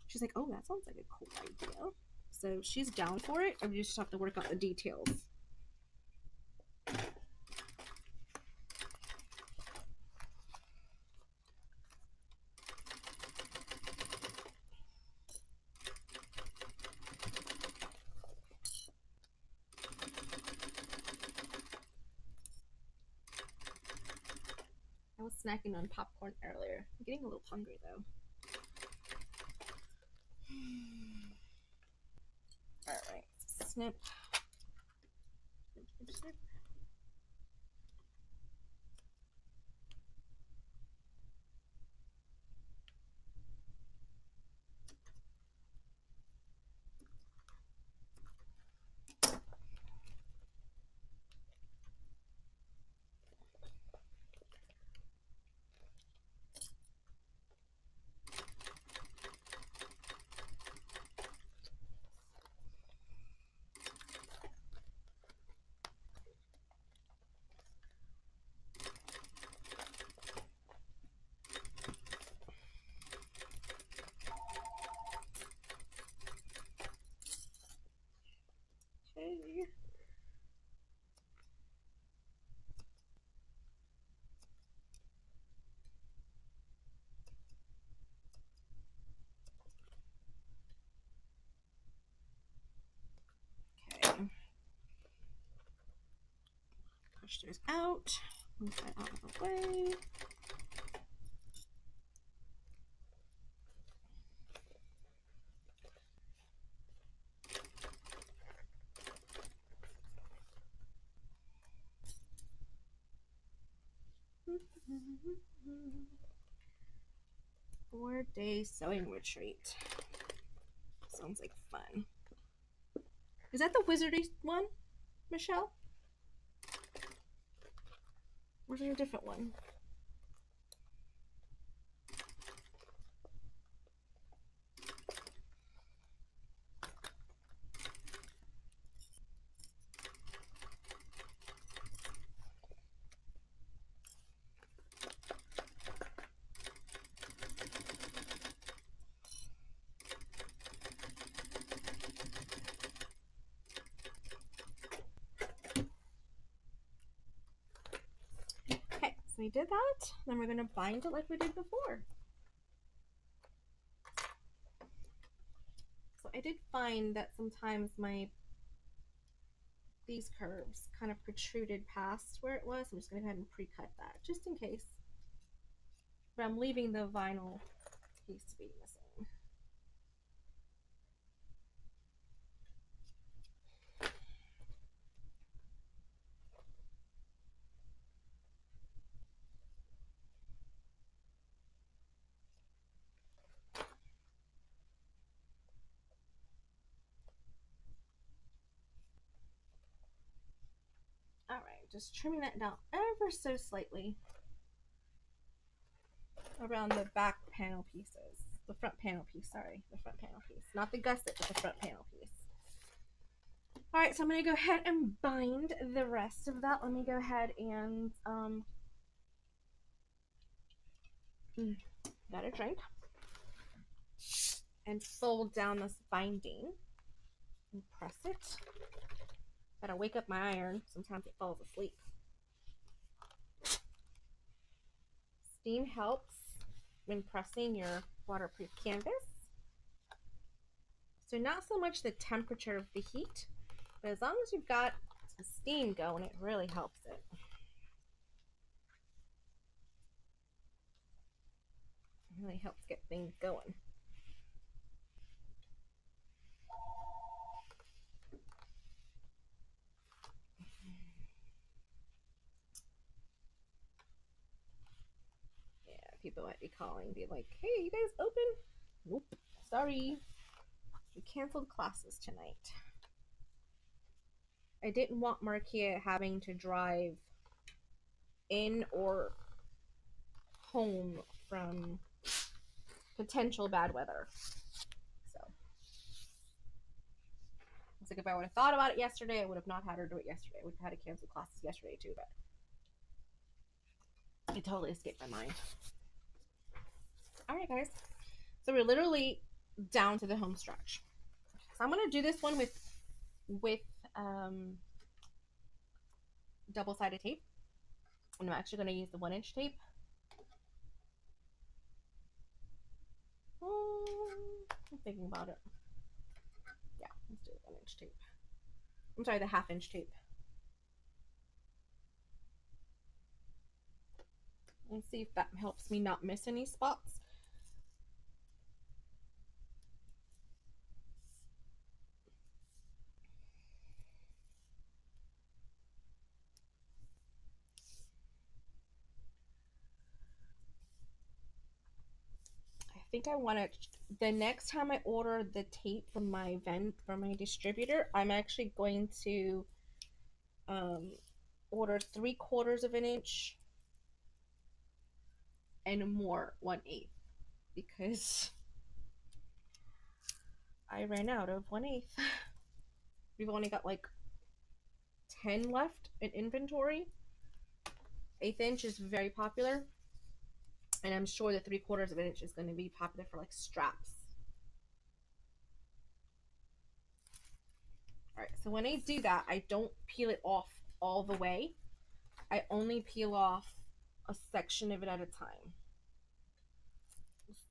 she's like, oh, that sounds like a cool idea, so she's down for it. I just have to work out the details. I was snacking on popcorn earlier. I'm getting a little hungry though. Alright, snip. Snip, snip. Push those out. Move that out of the way. Four-day sewing retreat. Sounds like fun. Is that the wizardy one, Michelle? Or is it a different one? Okay, so we did that. Then we're going to bind it like we did before. So I did find that sometimes these curves kind of protruded past where it was. I'm just going to go ahead and pre-cut that just in case. But I'm leaving the vinyl piece to be missing. All right, just trimming that down ever so slightly around the back panel pieces. The front panel piece, sorry, the front panel piece. Not the gusset, but the front panel piece. All right, so I'm gonna go ahead and bind the rest of that. Let me go ahead and got a drink and fold down this binding and press it. Gotta wake up my iron. Sometimes it falls asleep. Steam helps when pressing your waterproof canvas. So not so much the temperature of the heat, but as long as you've got some steam going, it really helps it. It really helps get things going. Yeah, people might be calling, be like, hey, you guys open? Nope, sorry. We canceled classes tonight. I didn't want Markia having to drive in or home from potential bad weather. So it's like if I would have thought about it yesterday, I would have not had her do it yesterday. I would have had to cancel classes yesterday too, but it totally escaped my mind. All right, guys. So we're literally down to the home stretch. So I'm gonna do this one with double-sided tape. And I'm actually gonna use the 1-inch tape. I'm thinking about it. Yeah, let's do the 1-inch tape. I'm sorry, the 1/2-inch tape. And see if that helps me not miss any spots. I think I want to, the next time I order the tape from my distributor, I'm actually going to order 3/4 of an inch and more 1/8 because I ran out of 1/8. We've only got like 10 left in inventory. 1/8 inch is very popular, and I'm sure the 3/4 of an inch is going to be popular for like straps. All right, so when I do that, I don't peel it off all the way. I only peel off a section of it at a time.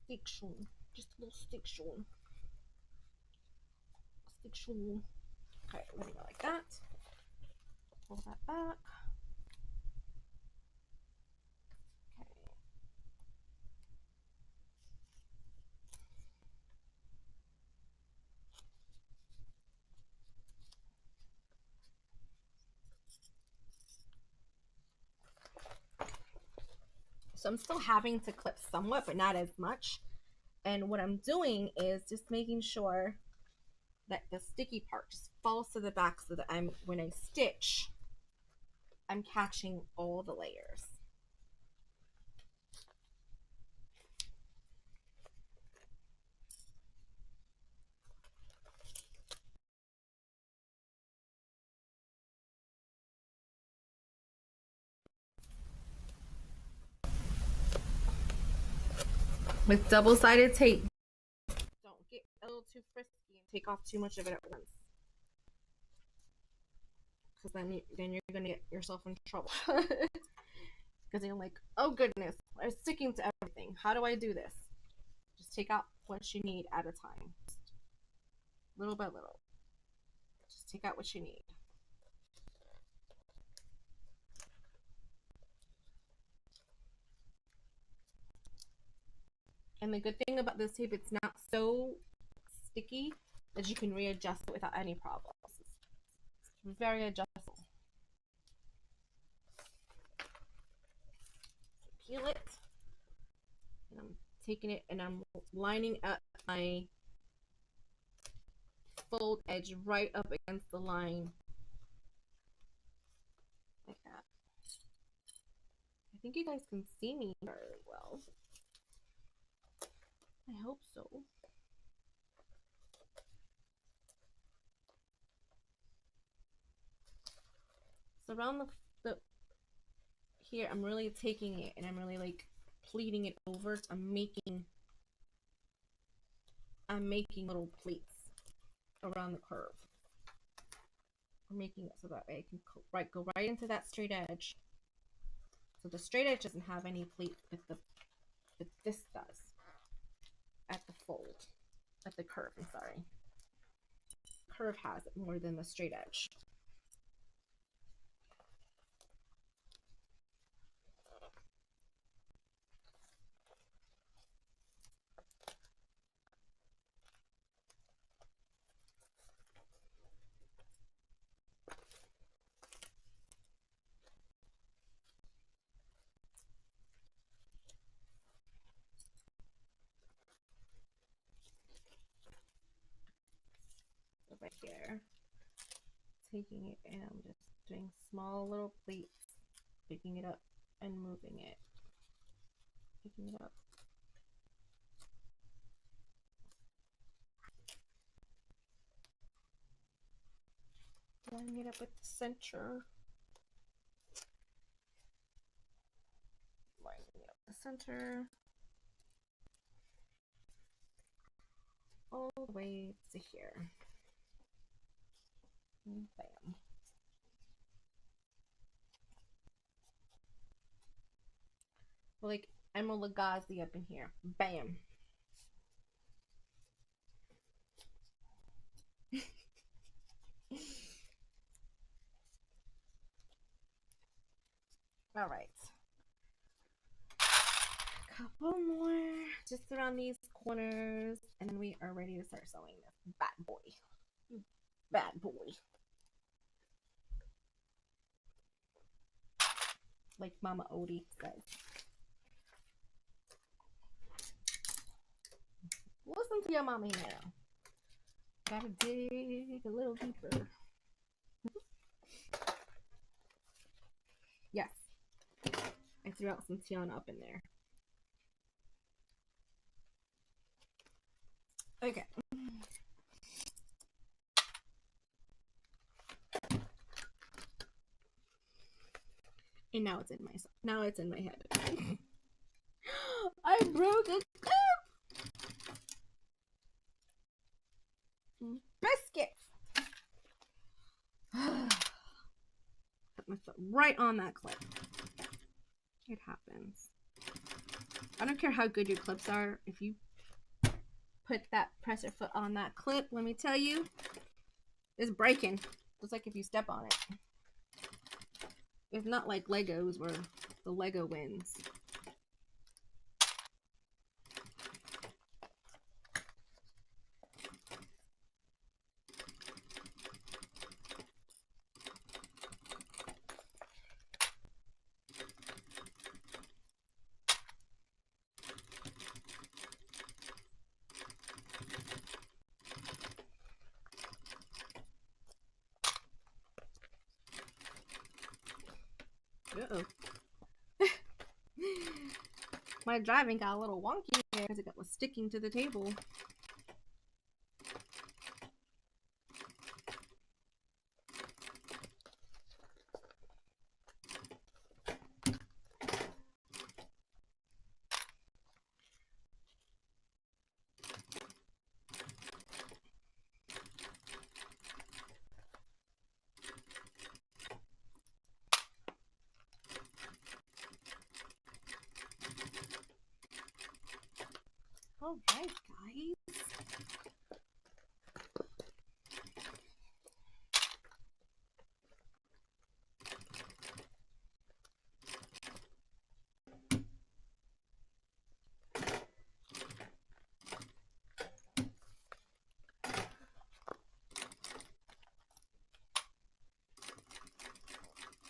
Section, just a little section. Section. Okay, let me go like that. Pull that back. So I'm still having to clip somewhat, but not as much. And what I'm doing is just making sure that the sticky part just falls to the back so that when I stitch, I'm catching all the layers. With double-sided tape, don't get a little too frisky and take off too much of it at once, because then you're gonna get yourself in trouble. Because you're like, oh goodness, I'm sticking to everything. How do I do this? Just take out what you need at a time, little by little. Just take out what you need. And the good thing about this tape, it's not so sticky that you can readjust it without any problems. It's very adjustable. Peel it. And I'm taking it and I'm lining up my fold edge right up against the line. Like that. I think you guys can see me very well. I hope so. So around the here, I'm really taking it and I'm really like pleating it over. I'm making little pleats around the curve. I'm making it so that way I can go right into that straight edge. So the straight edge doesn't have any pleat, but this does at the fold, at the curve. I'm sorry. The curve has it more than the straight edge. Right here, taking it and I'm just doing small little pleats, picking it up and moving it, picking it up. Lining it up with the center. Lining up the center. All the way to here. Bam. Like Emma Lagasse up in here. Bam. All right. Couple more just around these corners, and then we are ready to start sewing this bad boy. Bad boy. Like Mama Odie says. Listen to your mommy now. Gotta dig a little deeper. Yes. I threw out some Tiana up in there. Okay. And now it's in my head. I broke a cup. Biscuit. Put my foot right on that clip. It happens. I don't care how good your clips are. If you put that presser foot on that clip, let me tell you, it's breaking. Just like if you step on it. It's not like Legos where the Lego wins. Uh-oh. My driving got a little wonky there because it was sticking to the table. All right, guys.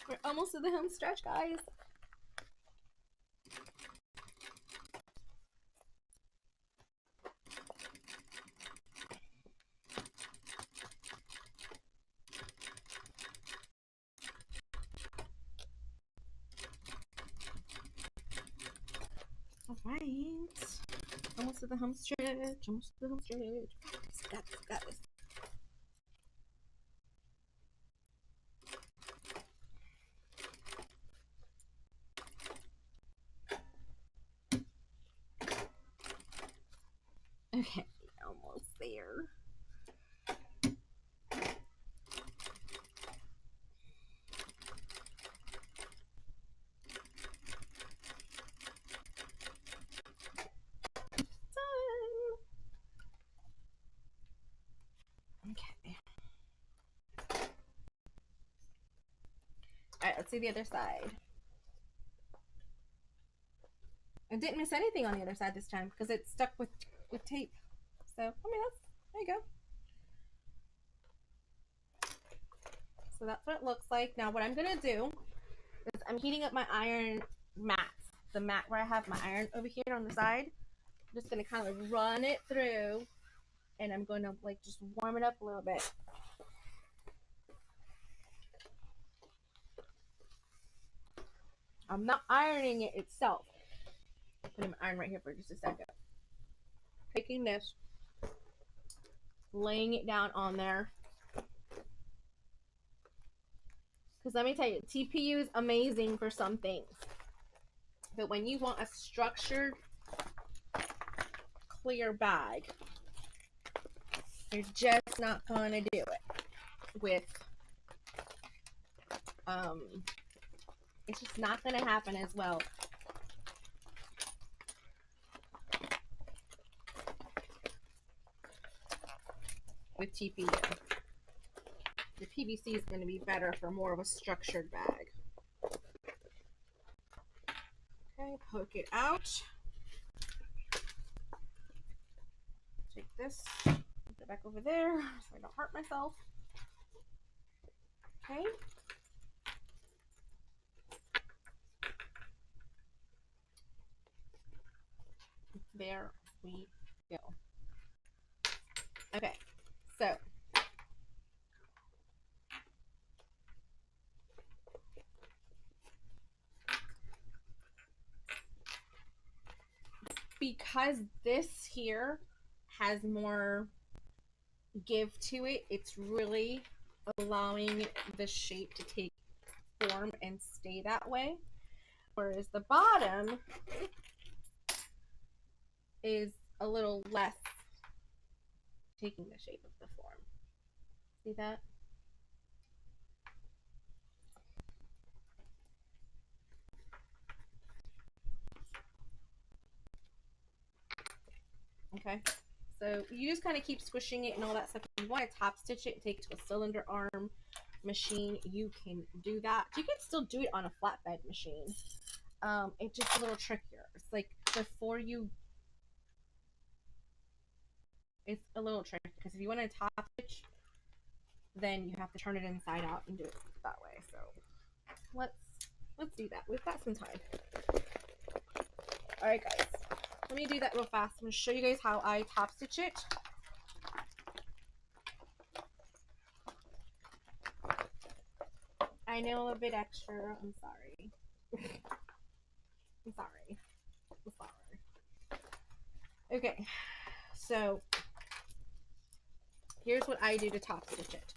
We're almost to the home stretch, guys. All right. Almost to the home stretch. Almost to the home stretch. Got this, got this. Okay, almost there. Okay. Alright, let's see the other side. I didn't miss anything on the other side this time because it's stuck with tape. So, I mean, there you go. So that's what it looks like. Now what I'm going to do is I'm heating up my iron mat. The mat where I have my iron over here on the side. I'm just going to kind of run it through and I'm going to like just warm it up a little bit. I'm not ironing it itself. Put my iron right here for just a second. Taking this, laying it down on there. Because let me tell you, TPU is amazing for some things. But when you want a structured, clear bag, you're just not going to do it with, it's just not going to happen as well. With TPU. The PVC is going to be better for more of a structured bag. Okay, poke it out. Take this, put it back over there so I don't hurt myself. Okay. There we go. Okay, so because this here has more give to it, it's really allowing the shape to take form and stay that way. Whereas the bottom is a little less taking the shape of the form. See that? Okay, so you just kind of keep squishing it and all that stuff. If you want to top stitch it and take it to a cylinder arm machine, you can do that. You can still do it on a flatbed machine. It's just a little trickier. It's like before you, it's a little tricky because if you want to top stitch, then you have to turn it inside out and do it that way. So let's do that. We've got some time. All right, guys. Let me do that real fast. I'm going to show you guys how I top stitch it. I I know I'm a bit extra. I'm sorry. I'm sorry. I'm sorry. Okay, so here's what I do to top stitch it.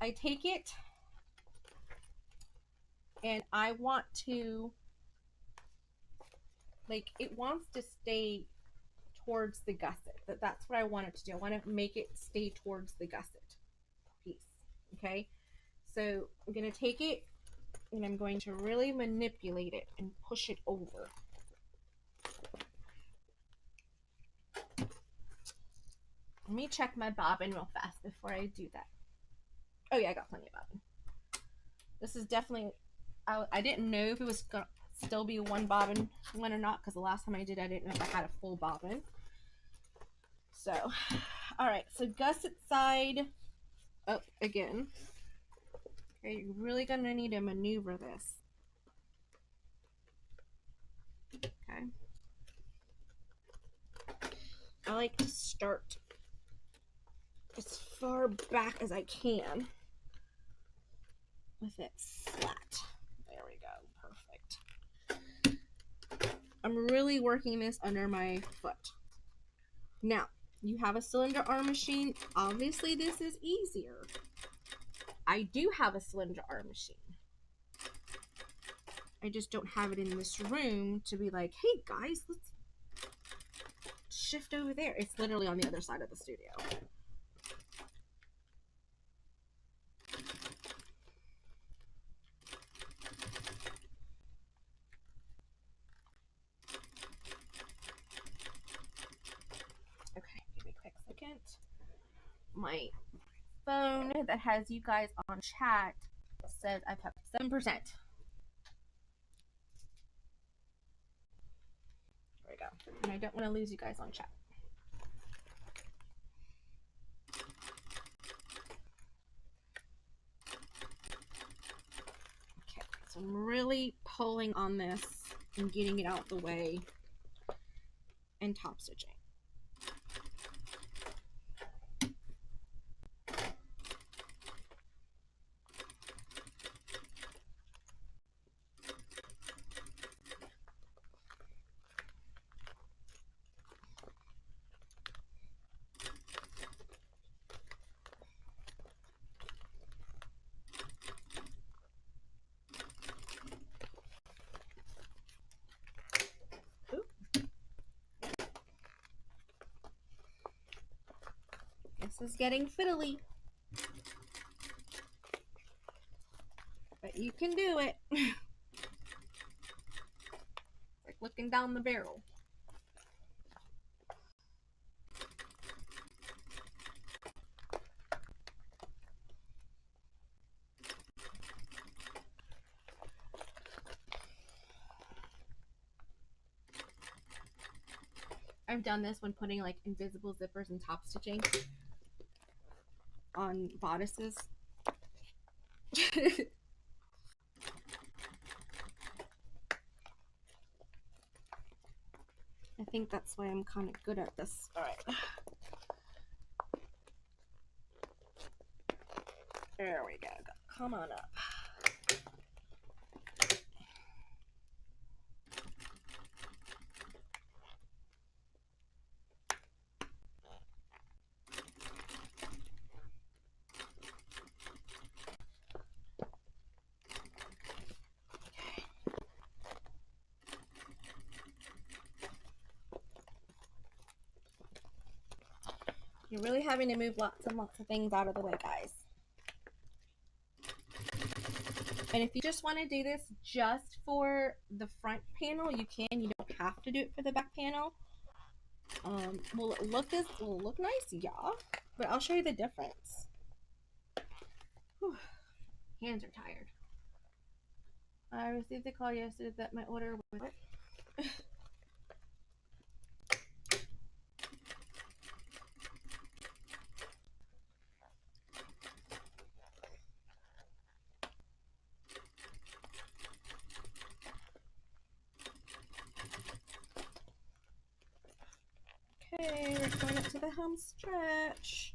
I take it and I want to, like, it wants to stay towards the gusset. That's what I want it to do. I want to make it stay towards the gusset piece. Okay, so I'm going to take it and I'm going to really manipulate it and push it over. Let me check my bobbin real fast before I do that. Oh yeah, I got plenty of bobbin. This is definitely, I didn't know if it was going to still be one bobbin one or not, because the last time I did, I didn't know if I had a full bobbin. So, all right, so gusset side up again. Okay, you're really gonna need to maneuver this. Okay. I like to start as far back as I can with it flat. There we go, perfect. I'm really working this under my foot. Now, you have a cylinder arm machine. Obviously, this is easier. I do have a cylinder arm machine. I just don't have it in this room to be like, hey guys, let's shift over there. It's literally on the other side of the studio. Okay, give me a quick second. My phone that has you guys on chat says I've have 7%. There we go. And I don't want to lose you guys on chat. Okay, so I'm really pulling on this and getting it out the way and top stitching. This is getting fiddly, but you can do it. It's like looking down the barrel. I've done this when putting like invisible zippers and top stitching on bodices. I think that's why I'm kind of good at this. All right. There we go. Come on up. You're really having to move lots and lots of things out of the way, guys. And if you just want to do this just for the front panel, you can. You don't have to do it for the back panel. Will it look nice? Yeah. But I'll show you the difference. Whew. Hands are tired. I received a call yesterday that my order was... Okay, we're going up to the home stretch.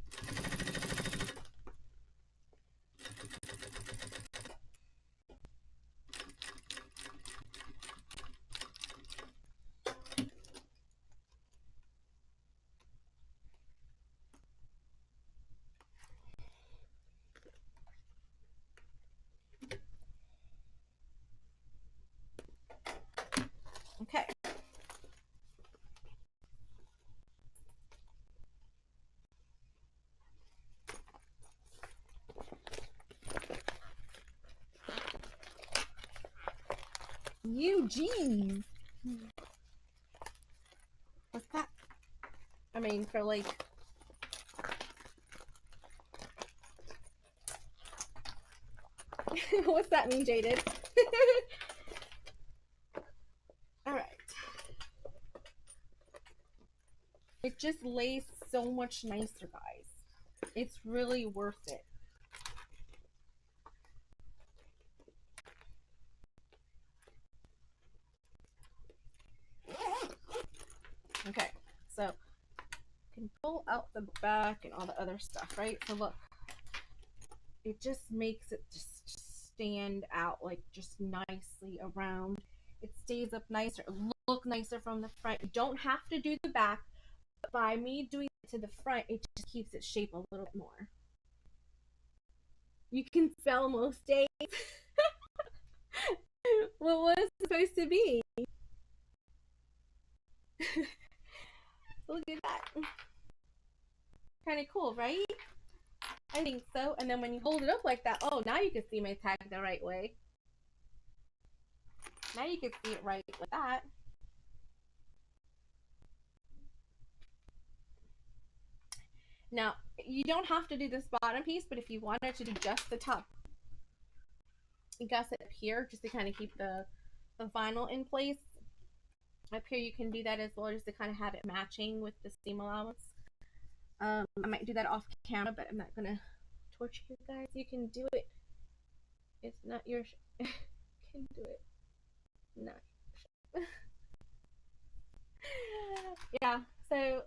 UG. What's that? I mean, for like... What's that mean, Jaded? Alright. It just lays so much nicer, guys. It's really worth it. Okay, so you can pull out the back and all the other stuff, right? So look, it just makes it just stand out like just nicely around. It stays up nicer, look nicer from the front. You don't have to do the back, but by me doing it to the front, it just keeps its shape a little bit more. You can spell most days. What was it supposed to be? Look at that. Kind of cool, right? I think so. And then when you hold it up like that, oh, now you can see my tag the right way. Now you can see it right like that. Now, you don't have to do this bottom piece, but if you wanted to do just the top, you got it up here just to kind of keep the vinyl in place. Up here you can do that as well, just to kind of have it matching with the seam allowance. I might do that off camera, but I'm not gonna torture you guys. You can do it. It's not your you can do it. Not yeah, so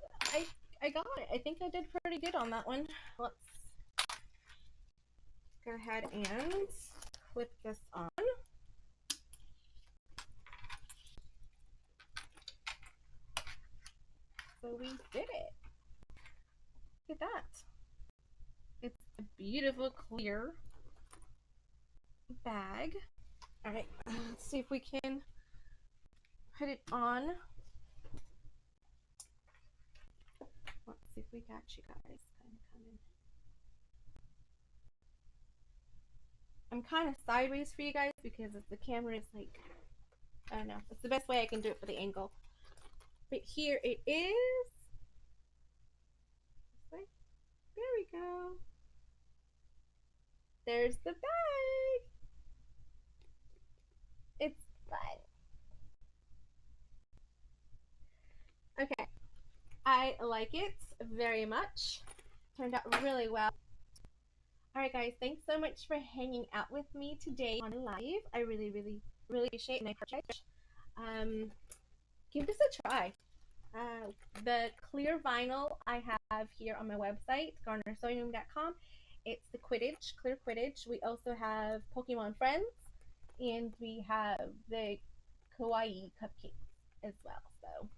I got it. I think I did pretty good on that one. Let's go ahead and clip this on. So we did it. Look at that. It's a beautiful clear bag. All right, let's see if we can put it on. Let's see if we got you guys kind of coming. I'm kind of sideways for you guys because the camera is like, I don't know. It's the best way I can do it for the angle. But here it is. There we go. There's the bag. It's fun. Okay. I like it very much. Turned out really well. Alright guys, thanks so much for hanging out with me today on live. I really appreciate it, and I appreciate it. Give this a try. The clear vinyl I have here on my website, garnersewingroom.com. It's the Quidditch, clear Quidditch. We also have Pokemon Friends, and we have the Kawaii cupcakes as well. So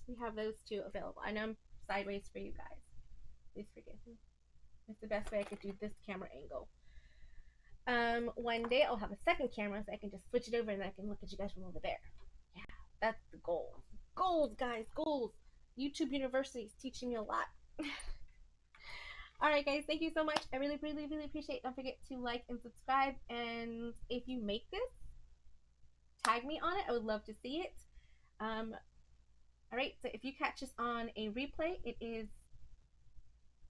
we have those two available. I know I'm sideways for you guys. Please forgive me. It's the best way I could do this camera angle. One day I'll have a second camera so I can just switch it over and I can look at you guys from over there. Yeah, that's the goal. Goals, guys, goals. YouTube University is teaching me a lot. Alright guys, thank you so much. I really appreciate it. Don't forget to like and subscribe, and if you make this, tag me on it. I would love to see it. Alright, so if you catch this on a replay, it is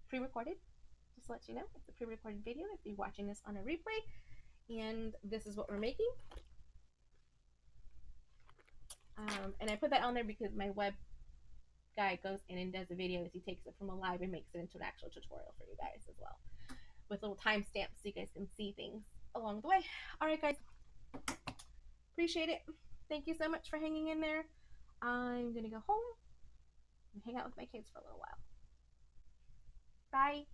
pre-recorded. Just to let you know, it's a pre-recorded video if you're watching this on a replay, and this is what we're making. And I put that on there because my web guy goes in and does the videos. He takes it from a live and makes it into an actual tutorial for you guys as well, with little timestamps so you guys can see things along the way. Alright guys, appreciate it. Thank you so much for hanging in there. I'm gonna go home and hang out with my kids for a little while. Bye.